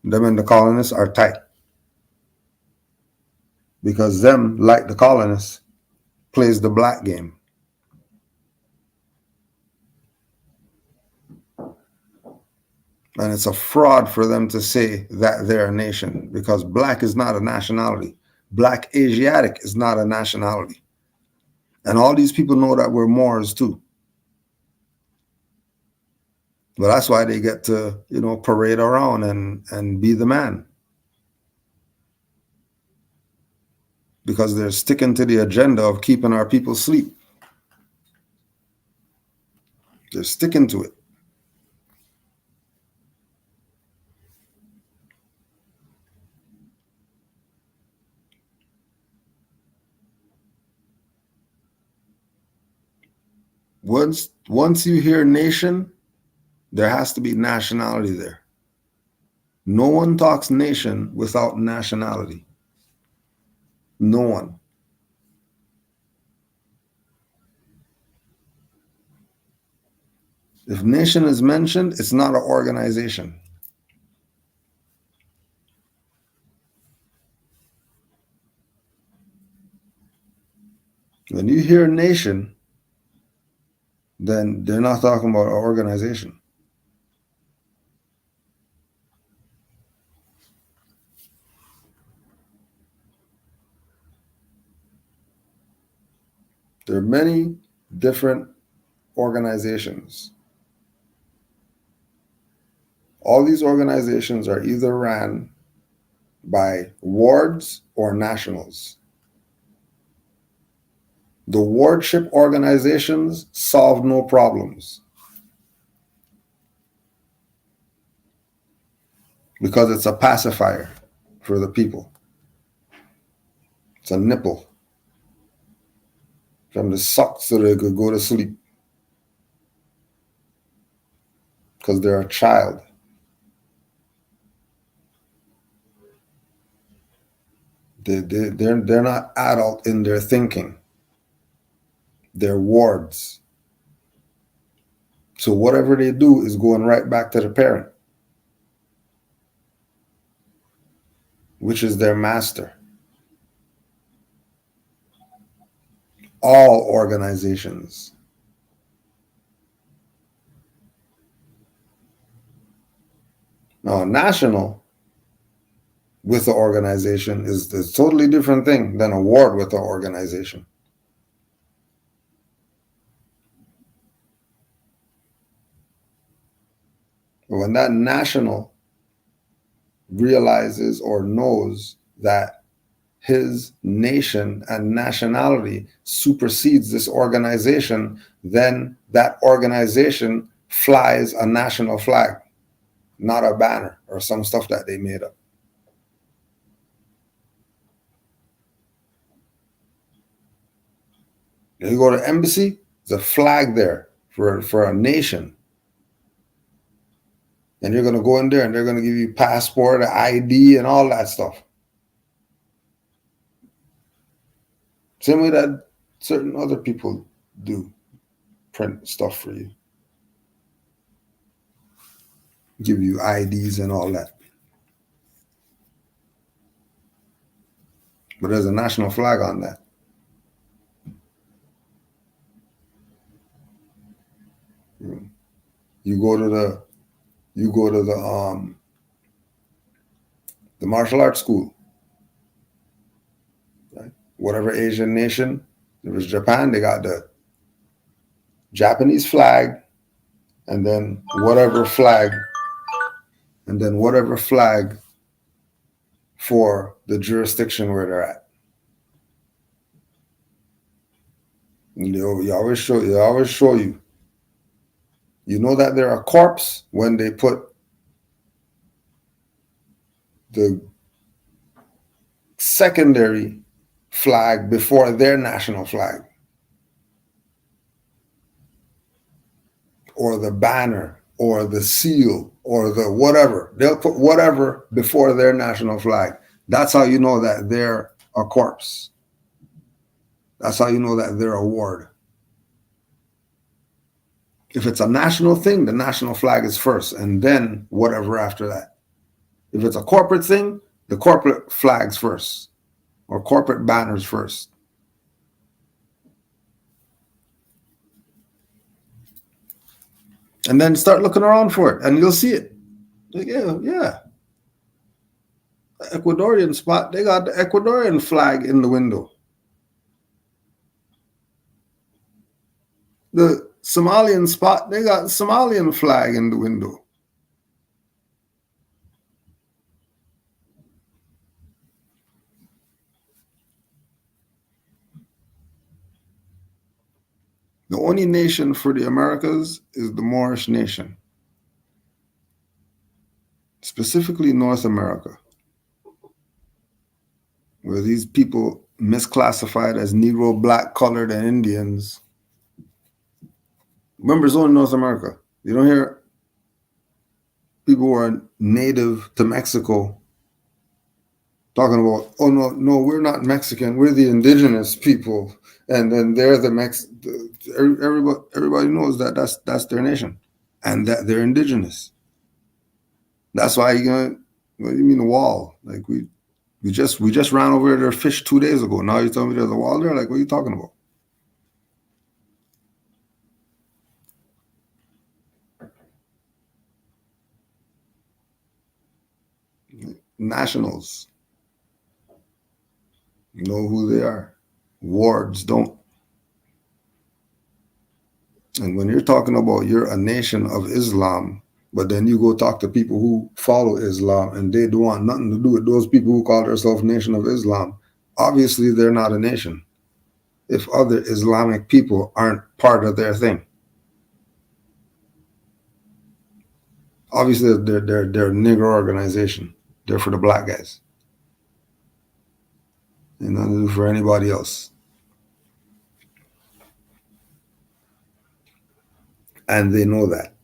Them and the colonists are tight. because them, like the colonists, plays the black game. And it's a fraud for them to say that they're a nation, because black is not a nationality. Black Asiatic is not a nationality. And all these people know that we're Moors too. But that's why they get to, parade around and be the man. Because they're sticking to the agenda of keeping our people asleep. They're sticking to it. Once you hear nation, there has to be nationality there. No one talks nation without nationality. No one. If nation is mentioned, it's not an organization. When you hear nation, then they're not talking about an organization. There are many different organizations. All these organizations are either ran by wards or nationals. The wardship organizations solve no problems because it's a pacifier for the people. It's a nipple from the suck so they could go to sleep because they're a child. They're not adult in their thinking. They're wards. So whatever they do is going right back to the parent, which is their master. All organizations. Now, national with the organization is a totally different thing than a ward with the organization. When that national realizes or knows that his nation and nationality supersedes this organization, then that organization flies a national flag, not a banner or some stuff that they made up. You go to the embassy, there's a flag there for a nation. And you're going to go in there and they're going to give you passport, ID, and all that stuff. Same way that certain other people do print stuff for you. Give you IDs and all that. But there's a national flag on that. You go to the martial arts school. Right? Whatever Asian nation, if it's Japan, they got the Japanese flag, and then whatever flag for the jurisdiction where they're at. You always show you. You know that they're a corpse when they put the secondary flag before their national flag. Or the banner, or the seal, or the whatever. They'll put whatever before their national flag. That's how you know that they're a corpse. That's how you know that they're a ward. If it's a national thing, the national flag is first, and then whatever after that. If it's a corporate thing, the corporate flag's first. or corporate banners first. And then start looking around for it, and you'll see it. Like, yeah. The Ecuadorian spot, they got the Ecuadorian flag in the window. The Somalian spot, they got the Somalian flag in the window. The only nation for the Americas is the Moorish nation, specifically North America, where these people misclassified as Negro, black, colored, and Indians. Remember, it's only North America. You don't hear people who are native to Mexico talking about, oh, no, we're not Mexican, we're the indigenous people. And then they're everybody knows that that's their nation and that they're indigenous. That's why what do you mean a wall? Like we just ran over their fish 2 days ago. Now you tell me there's a wall there? Like, what are you talking about? Nationals. You know who they are. Wards don't. And when you're talking about you're a nation of Islam, but then you go talk to people who follow Islam and they don't want nothing to do with those people who call themselves Nation of Islam, obviously they're not a nation if other Islamic people aren't part of their thing. Obviously they're a Negro organization. They're for the black guys. They're nothing to do for anybody else. And they know that.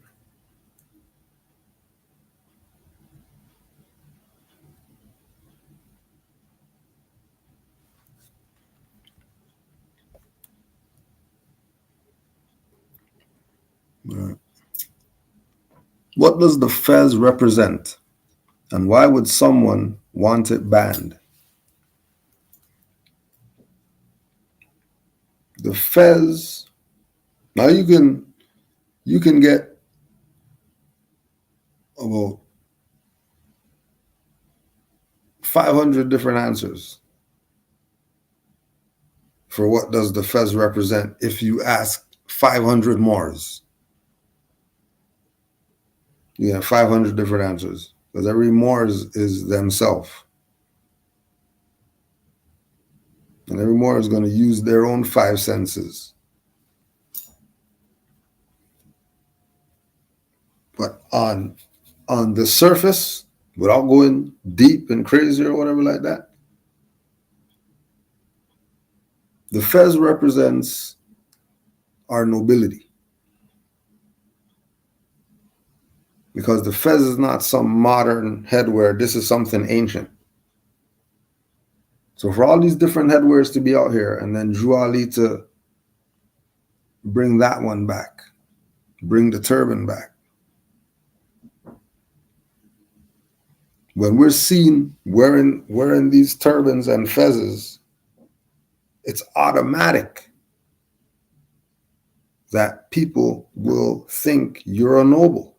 Right. What does the fez represent? And why would someone want it banned? The fez, now you can get about 500 different answers for what does the fez represent if you ask 500 Moors. You have 500 different answers because every Moor is themselves. And every Moor is going to use their own five senses. But on the surface, without going deep and crazy or whatever like that, the fez represents our nobility. Because the fez is not some modern headwear, this is something ancient. So for all these different headwears to be out here, and then Drew Ali to bring that one back, bring the turban back. When we're seen wearing these turbans and fezzes, it's automatic that people will think you're a noble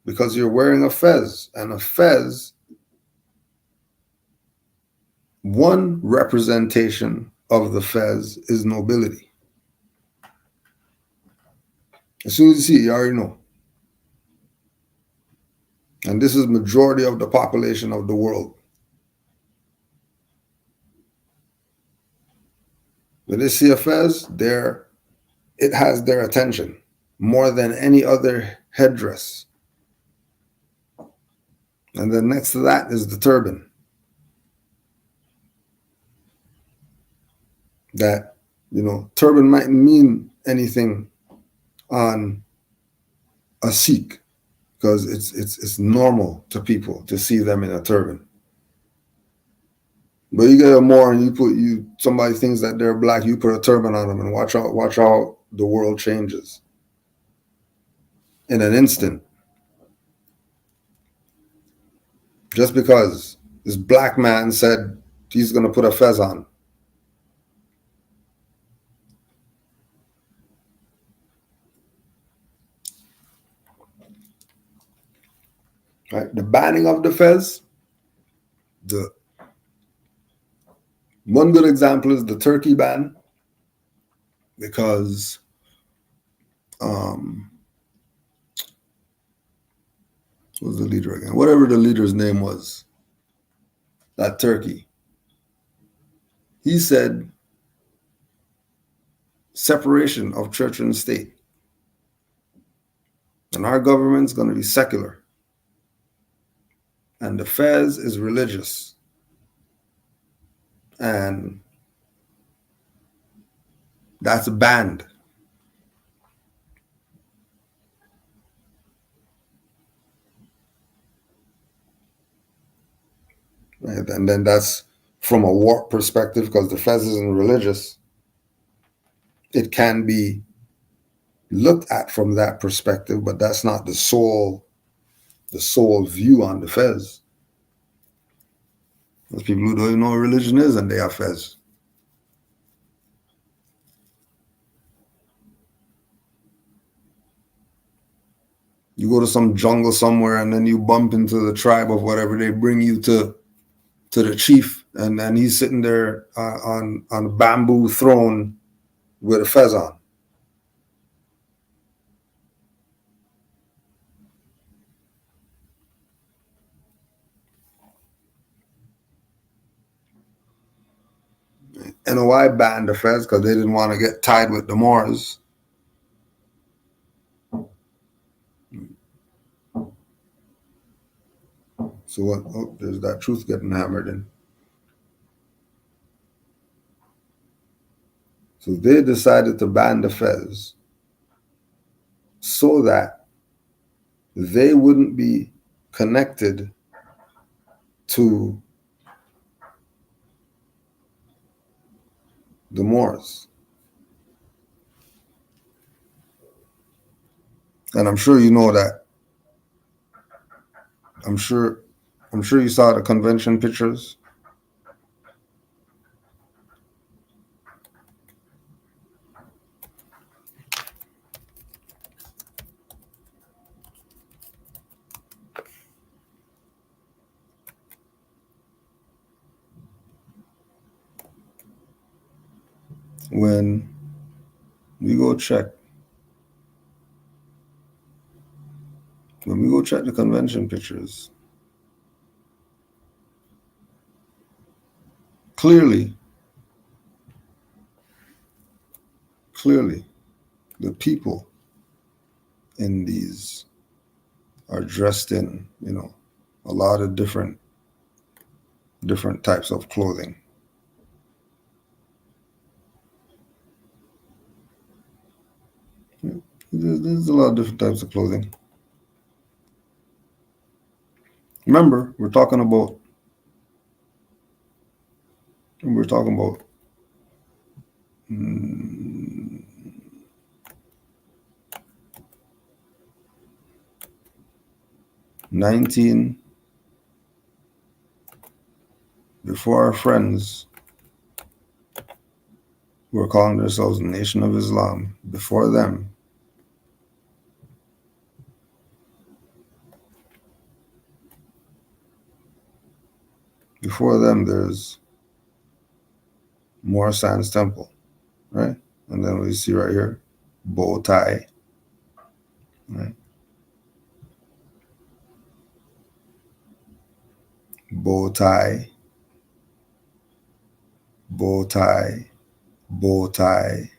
because you're wearing a fez. And a fez, one representation of the fez is nobility. As soon as you see it, you already know. And this is majority of the population of the world. When they see a fez, it has their attention more than any other headdress. And then next to that is the turban. That, turban mightn't mean anything on a Sikh because it's normal to people to see them in a turban. But you get a Moor and somebody thinks that they're black, you put a turban on them and watch how the world changes in an instant. Just because this black man said He's going to put a fez on. Right? The banning of the fez, one good example is the turkey ban, because what was the leader again? Whatever the leader's name was, that turkey, he said separation of church and state. And our government's going to be secular. And the fez is religious. And that's banned. Right? And then that's from a warp perspective, because the fez isn't religious. It can be looked at from that perspective, but that's not the sole view on the fez. There's people who don't even know what religion is and they have fez. You go to some jungle somewhere and then you bump into the tribe of whatever, they bring you to the chief, and then he's sitting there on a bamboo throne with a fez on. NOI banned the fez because they didn't want to get tied with the Moors. So what? Oh, there's that truth getting hammered in. So they decided to ban the fez so that they wouldn't be connected to the Moors. And I'm sure you know that. I'm sure you saw the convention pictures. When we go check the convention pictures, clearly the people in these are dressed in, a lot of different types of clothing. There's a lot of different types of clothing. Remember, we're talking about 19, before our friends who are calling themselves the Nation of Islam, before them, there's Moor Sands Temple, right? And then we see right here, bow tie, right? Bow tie, bow tie, bow tie.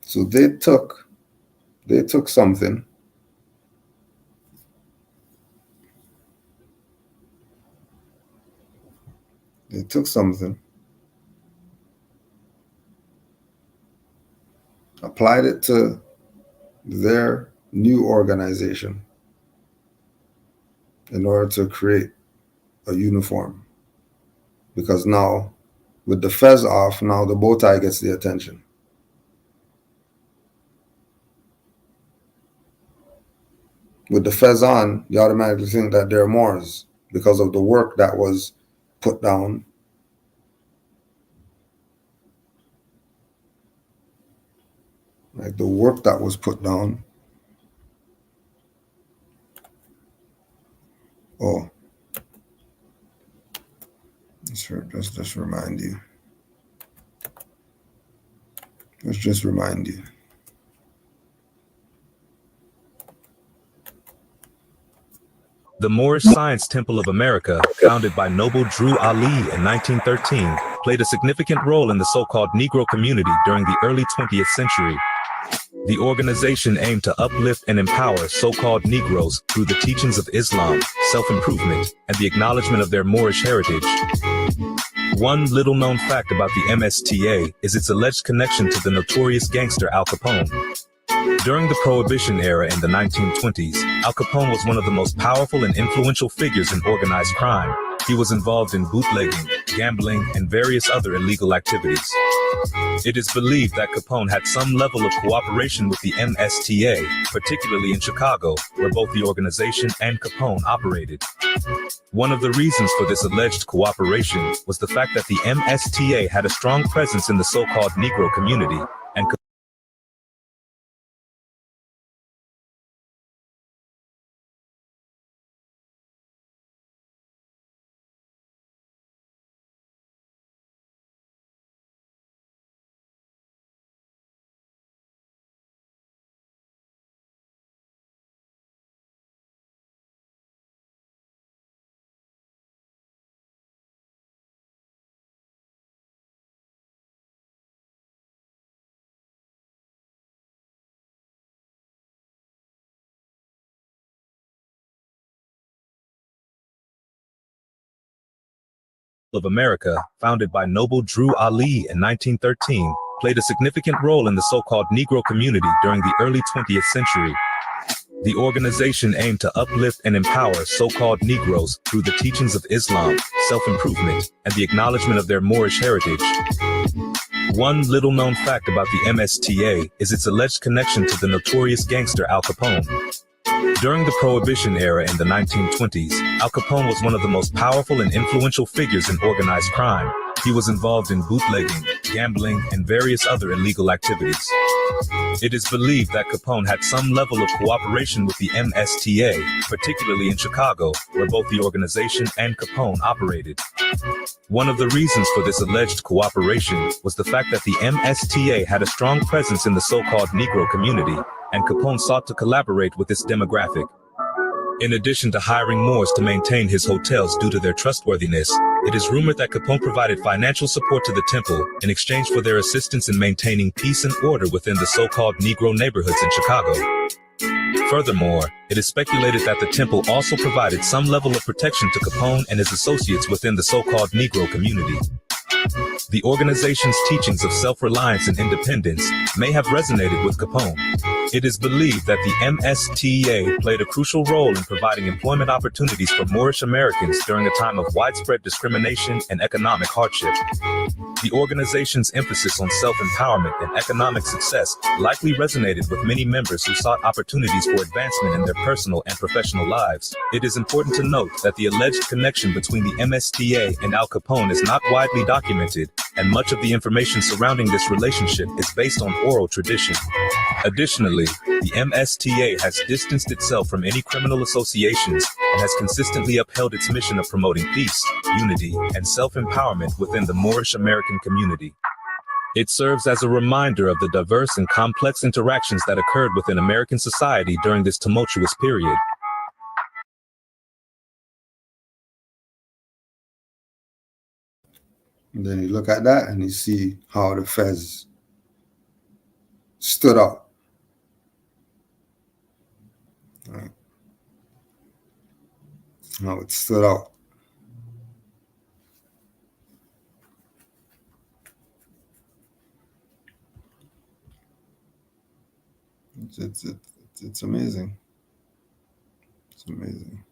So they took something. They took something, applied it to their new organization in order to create a uniform. Because now, with the fez off, now the bow tie gets the attention. with the fez on, you automatically think that they're Moors because of the work that was put down. Like the work that was put down. Oh, let's just remind you. Let's just remind you. The Moorish Science Temple of America, founded by Noble Drew Ali in 1913, played a significant role in the so-called Negro community during the early 20th century. The organization aimed to uplift and empower so-called Negroes through the teachings of Islam, self-improvement, and the acknowledgement of their Moorish heritage. One little-known fact about the MSTA is its alleged connection to the notorious gangster Al Capone. During the Prohibition era in the 1920s, Al Capone was one of the most powerful and influential figures in organized crime. He was involved in bootlegging, gambling, and various other illegal activities. It is believed that Capone had some level of cooperation with the MSTA, particularly in Chicago, where both the organization and Capone operated. One of the reasons for this alleged cooperation was the fact that the MSTA had a strong presence in the so-called Negro community, and of America, founded by Noble Drew Ali in 1913, played a significant role in the so-called Negro community during the early 20th century. The organization aimed to uplift and empower so-called Negroes through the teachings of Islam, self-improvement, and the acknowledgement of their Moorish heritage. One little-known fact about the MSTA is its alleged connection to the notorious gangster Al Capone. During the Prohibition era in the 1920s, Al Capone was one of the most powerful and influential figures in organized crime. He was involved in bootlegging, gambling, and various other illegal activities. It is believed that Capone had some level of cooperation with the MSTA, particularly in Chicago, where both the organization and Capone operated. One of the reasons for this alleged cooperation was the fact that the MSTA had a strong presence in the so-called Negro community, and Capone sought to collaborate with this demographic. In addition to hiring Moors to maintain his hotels due to their trustworthiness, it is rumored that Capone provided financial support to the temple in exchange for their assistance in maintaining peace and order within the so-called Negro neighborhoods in Chicago. Furthermore, it is speculated that the temple also provided some level of protection to Capone and his associates within the so-called Negro community. The organization's teachings of self-reliance and independence may have resonated with Capone. It is believed that the MSTA played a crucial role in providing employment opportunities for Moorish Americans during a time of widespread discrimination and economic hardship. The organization's emphasis on self-empowerment and economic success likely resonated with many members who sought opportunities for advancement in their personal and professional lives. It is important to note that the alleged connection between the MSTA and Al Capone is not widely documented, and much of the information surrounding this relationship is based on oral tradition. Additionally, the MSTA has distanced itself from any criminal associations and has consistently upheld its mission of promoting peace, unity, and self-empowerment within the Moorish American community. It serves as a reminder of the diverse and complex interactions that occurred within American society during this tumultuous period. And then you look at that and you see how the fez stood out. Right. How it stood out. It's amazing. It's amazing.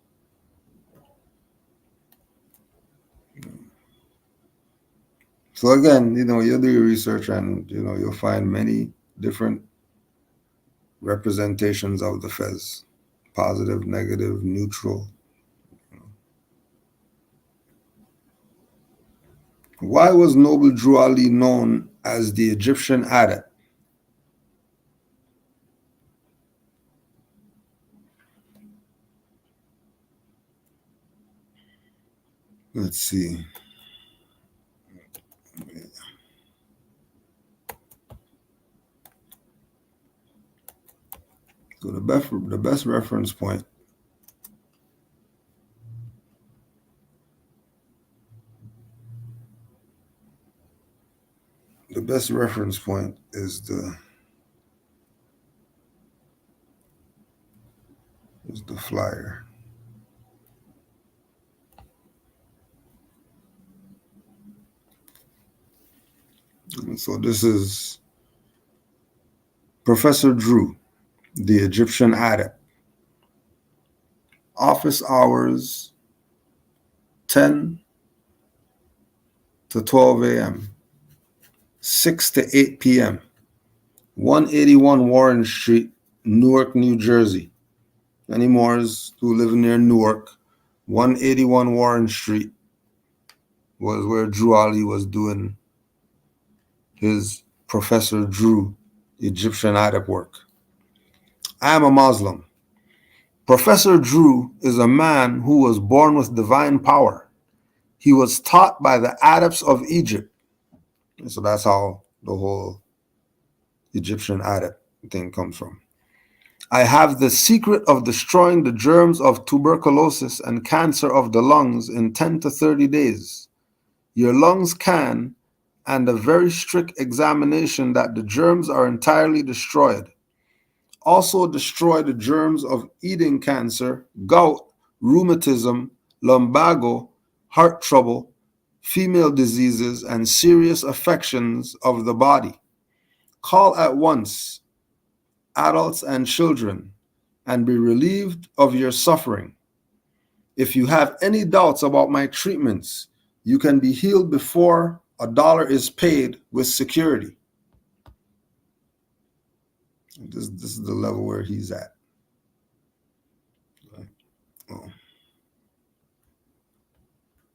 So again, you do your research and, you'll find many different representations of the fez positive, negative, neutral. Why was Noble Drew Ali known as the Egyptian adept? Let's see. So the best reference point is the flyer. And so this is Professor Drew, the Egyptian adept. Office hours 10 to 12 a.m., 6 to 8 p.m., 181 Warren Street, Newark, New Jersey. Any Moors who live near Newark, 181 Warren Street was where Drew Ali was doing his Professor Drew Egyptian adept work. I am a Muslim. Professor Drew is a man who was born with divine power. He was taught by the adepts of Egypt. And so that's how the whole Egyptian adept thing comes from. I have the secret of destroying the germs of tuberculosis and cancer of the lungs in 10 to 30 days. Your lungs can, and a very strict examination that the germs are entirely destroyed. Also destroy the germs of eating cancer, gout, rheumatism, lumbago, heart trouble, female diseases, and serious affections of the body. Call at once, adults and children, and be relieved of your suffering. If you have any doubts about my treatments, you can be healed before $1 is paid with security. This is the level where he's at. Oh.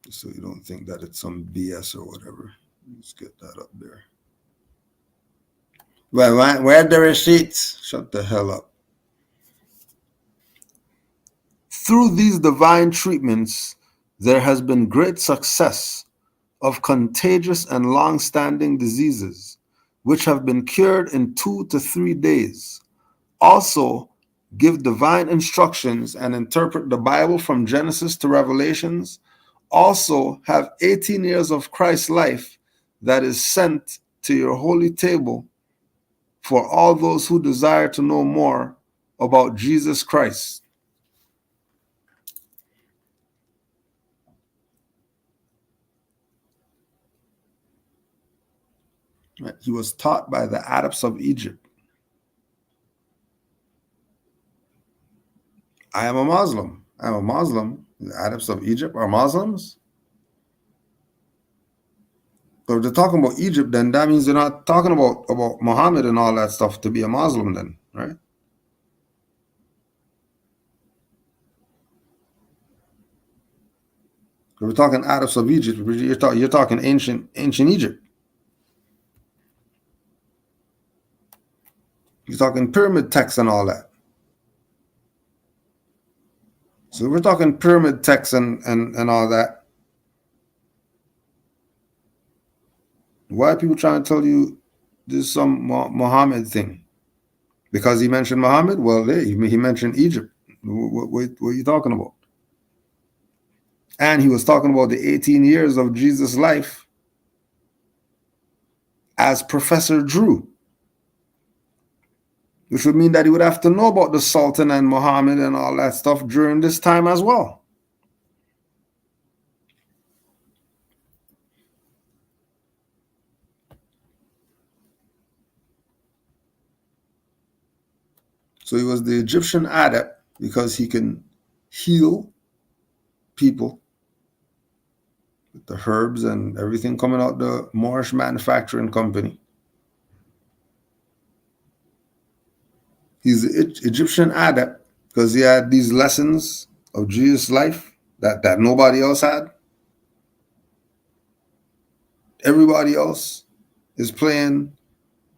So you don't think that it's some BS or whatever. Let's get that up there. Well, where are the receipts? Shut the hell up. Through these divine treatments, there has been great success of contagious and long-standing diseases, which have been cured in 2 to 3 days. Also, give divine instructions and interpret the Bible from Genesis to Revelations. Also, have 18 years of Christ's life that is sent to your holy table for all those who desire to know more about Jesus Christ. He was taught by the adepts of Egypt. I am a Muslim. I'm a Muslim. The adepts of Egypt are Muslims. So if they're talking about Egypt, then that means they're not talking about Muhammad and all that stuff to be a Muslim then, right? If we're talking adepts of Egypt, you're talking ancient Egypt. You're talking pyramid texts and all that. So we're talking pyramid texts and all that. Why are people trying to tell you this is some Muhammad thing? Because he mentioned Muhammad? Well, he mentioned Egypt. What are you talking about? And he was talking about the 18 years of Jesus' life as Professor Drew, which would mean that he would have to know about the Sultan and Muhammad and all that stuff during this time as well. So he was the Egyptian adept because he can heal people with the herbs and everything coming out the Moorish manufacturing company. He's the Egyptian adept because he had these lessons of Jesus' life that nobody else had. Everybody else is playing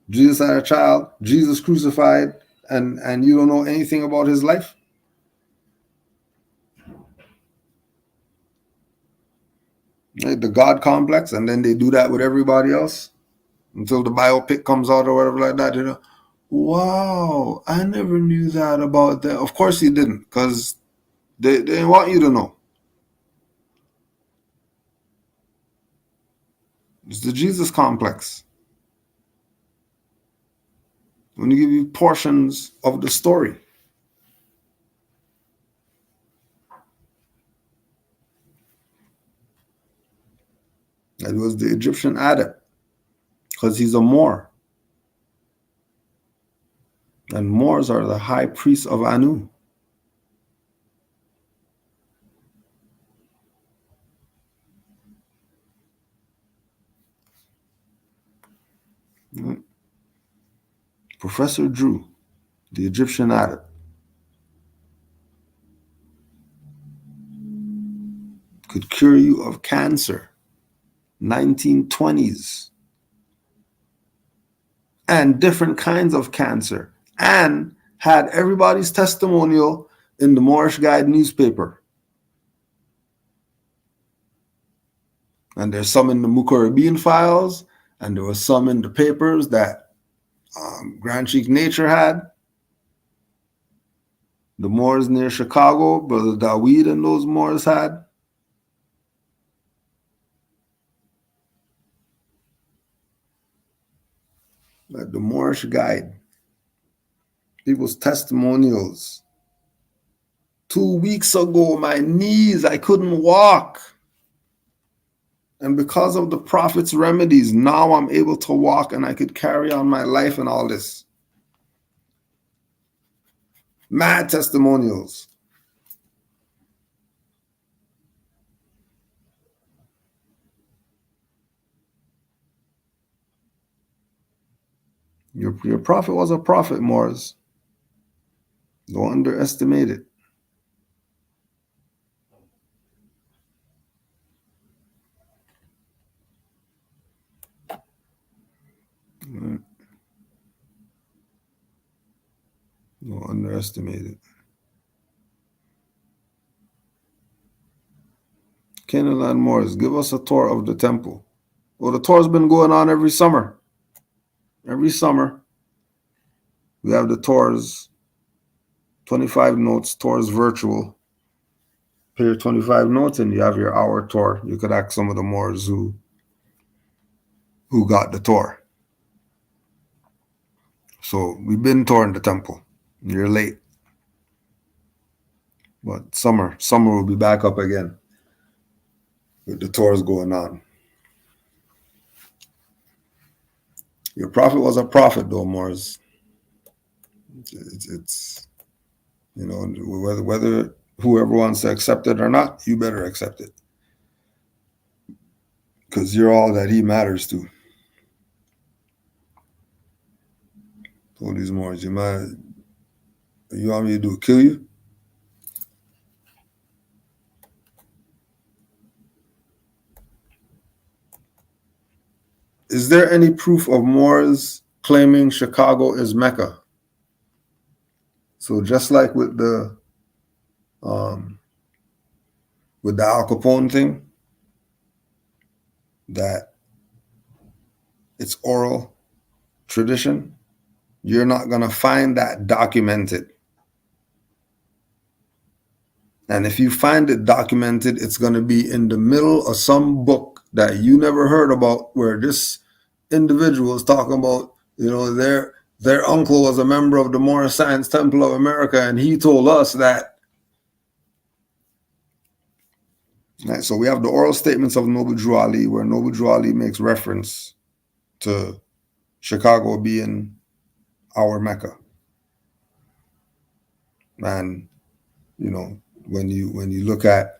Jesus had a child, Jesus crucified, and you don't know anything about his life. Right? The God complex, and then they do that with everybody else until the biopic comes out or whatever like that. You know, wow, I never knew that about that. Of course you didn't, because they didn't want you to know. It's the Jesus complex. When you give you portions of the story. It was the Egyptian adept, because he's a Moor. And Moors are the high priests of Anu. Right? Professor Drew, the Egyptian adept, could cure you of cancer, 1920s, and different kinds of cancer, and had everybody's testimonial in the Moorish Guide newspaper. And there's some in the Mukarrabin files, and there was some in the papers that Grand Sheikh Nature had. The Moors near Chicago, Brother Daweed and those Moors had. Like the Moorish Guide, people's testimonials. 2 weeks ago, my knees, I couldn't walk. And because of the Prophet's remedies, now I'm able to walk and I could carry on my life and all this. Mad testimonials. Your Prophet was a prophet, Moors. Don't underestimate it. Right. Don't underestimate it. Canaanland Moors, give us a tour of the temple. Well, the tour's been going on every summer. Every summer, we have the tours, 25 notes, tours virtual. Pay your 25 notes and you have your hour tour. You could ask some of the Moors who got the tour. So we've been touring the temple. You're late. But summer will be back up again with the tours going on. Your Prophet was a prophet, though, Moors. It's you know, whether whoever wants to accept it or not, you better accept it. Because you're all that he matters to. Told these Moors, you want me to do? Kill you? Is there any proof of Moors claiming Chicago is Mecca? So just like with the Al Capone thing, that it's oral tradition, you're not going to find that documented. And if you find it documented, it's going to be in the middle of some book that you never heard about, where this individual is talking about, you know, their uncle was a member of the Moorish Science Temple of America, and he told us that. Right, so we have the oral statements of Noble Drew Ali, where Noble Drew Ali makes reference to Chicago being our Mecca. And, you know, when you look at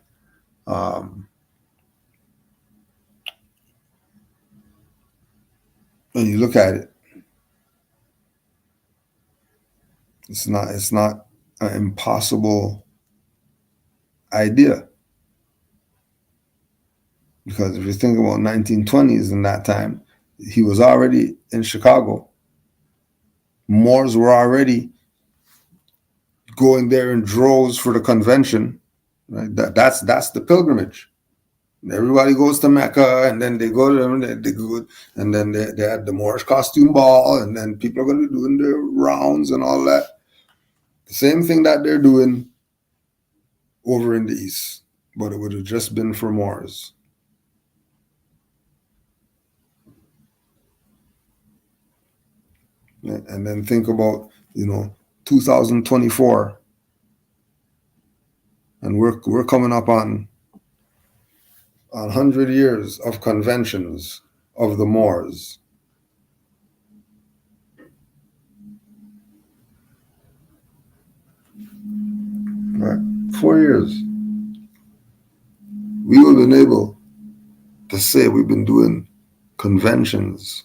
it, it's not an impossible idea. Because if you think about 1920s in that time, he was already in Chicago. Moors were already going there in droves for the convention. Right? That's the pilgrimage. Everybody goes to Mecca, and then they go to them, they go, and then they had the Moorish costume ball, and then people are going to be doing their rounds and all that. The same thing that they're doing over in the East, but it would have just been for Moors. And then think about, 2024, and we're coming up on 100 years of conventions of the Moors. Right. 4 years. We would have been able to say we've been doing conventions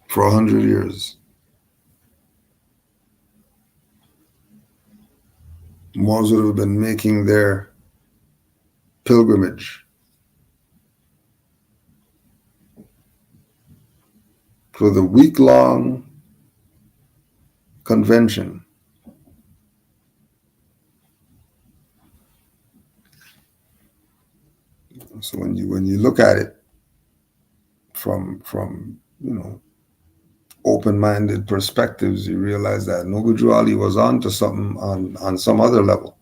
for 100 years. Moors would have been making their pilgrimage for the week-long convention. So when you look at it from open-minded perspectives, you realize that Noble Drew Ali was onto something on some other level.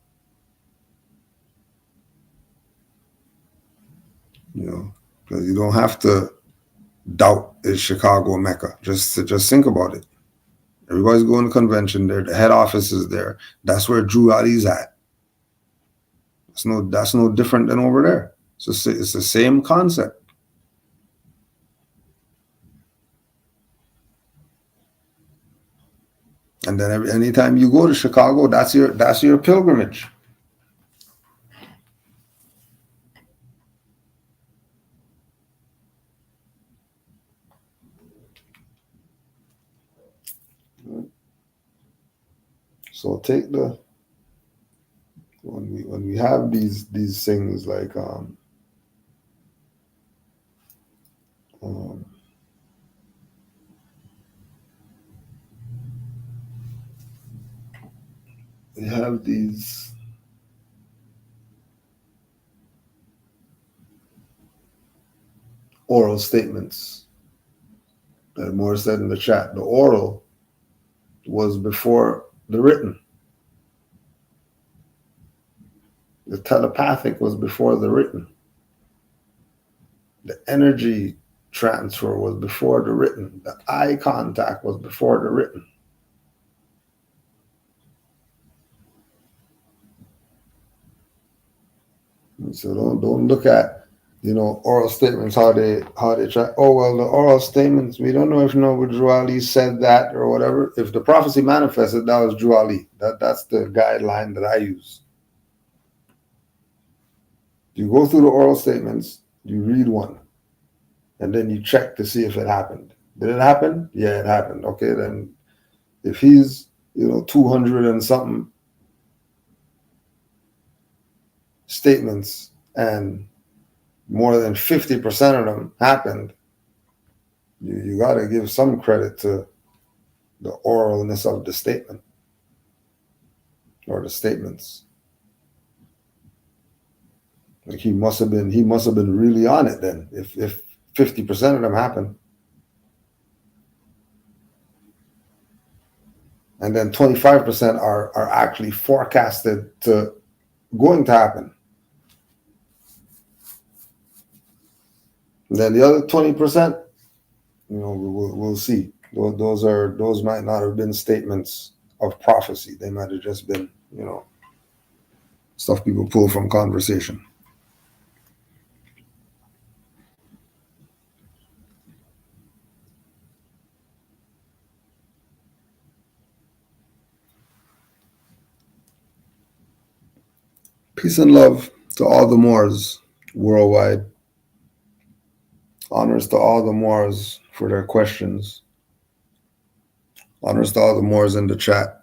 Because you don't have to doubt is Chicago Mecca. Just think about it. Everybody's going to convention there. The head office is there. That's where Drew Ali's at. That's no different than over there. It's the same concept. And then anytime you go to Chicago, that's your pilgrimage. So take when we have these things like we have these oral statements that Moore said in the chat. The oral was before the written. The telepathic was before the written. The energy transfer was before the written. The eye contact was before the written. And so don't look at oral statements how they try. Oh well, the oral statements, we don't know if Noble Drew Ali said that or whatever. If the prophecy manifested, that was Drew Ali. That's the guideline that I use. You go through the oral statements, you read one, and then you check to see if it happened. Did it happen? Yeah, it happened. Okay, then if he's 200 and something statements and more than 50% of them happened, you got to give some credit to the oralness of the statement or the statements. Like he must have been really on it then. If 50% of them happen, and then 25% are actually forecasted to going to happen. And then the other 20%, we'll see. Those might not have been statements of prophecy. They might have just been, stuff people pull from conversation. Peace and love to all the Moors worldwide. Honors to all the Moors for their questions. Honors to all the Moors in the chat.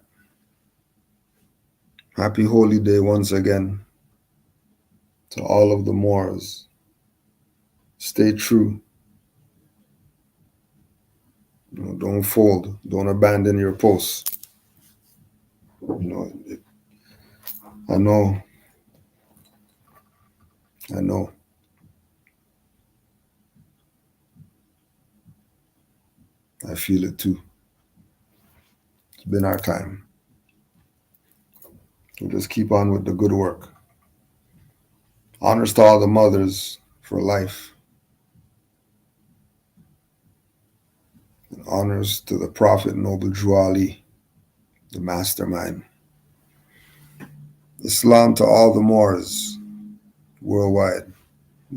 Happy Holy Day once again to all of the Moors. Stay true. You know, don't fold. Don't abandon your posts. You know, I know. I feel it too. It's been our time. So just keep on with the good work. Honors to all the mothers for life. And honors to the Prophet Noble Drew Ali, the mastermind. Islam to all the Moors worldwide.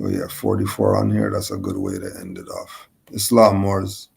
Oh yeah, 44 on here. That's a good way to end it off. Islam, Moors.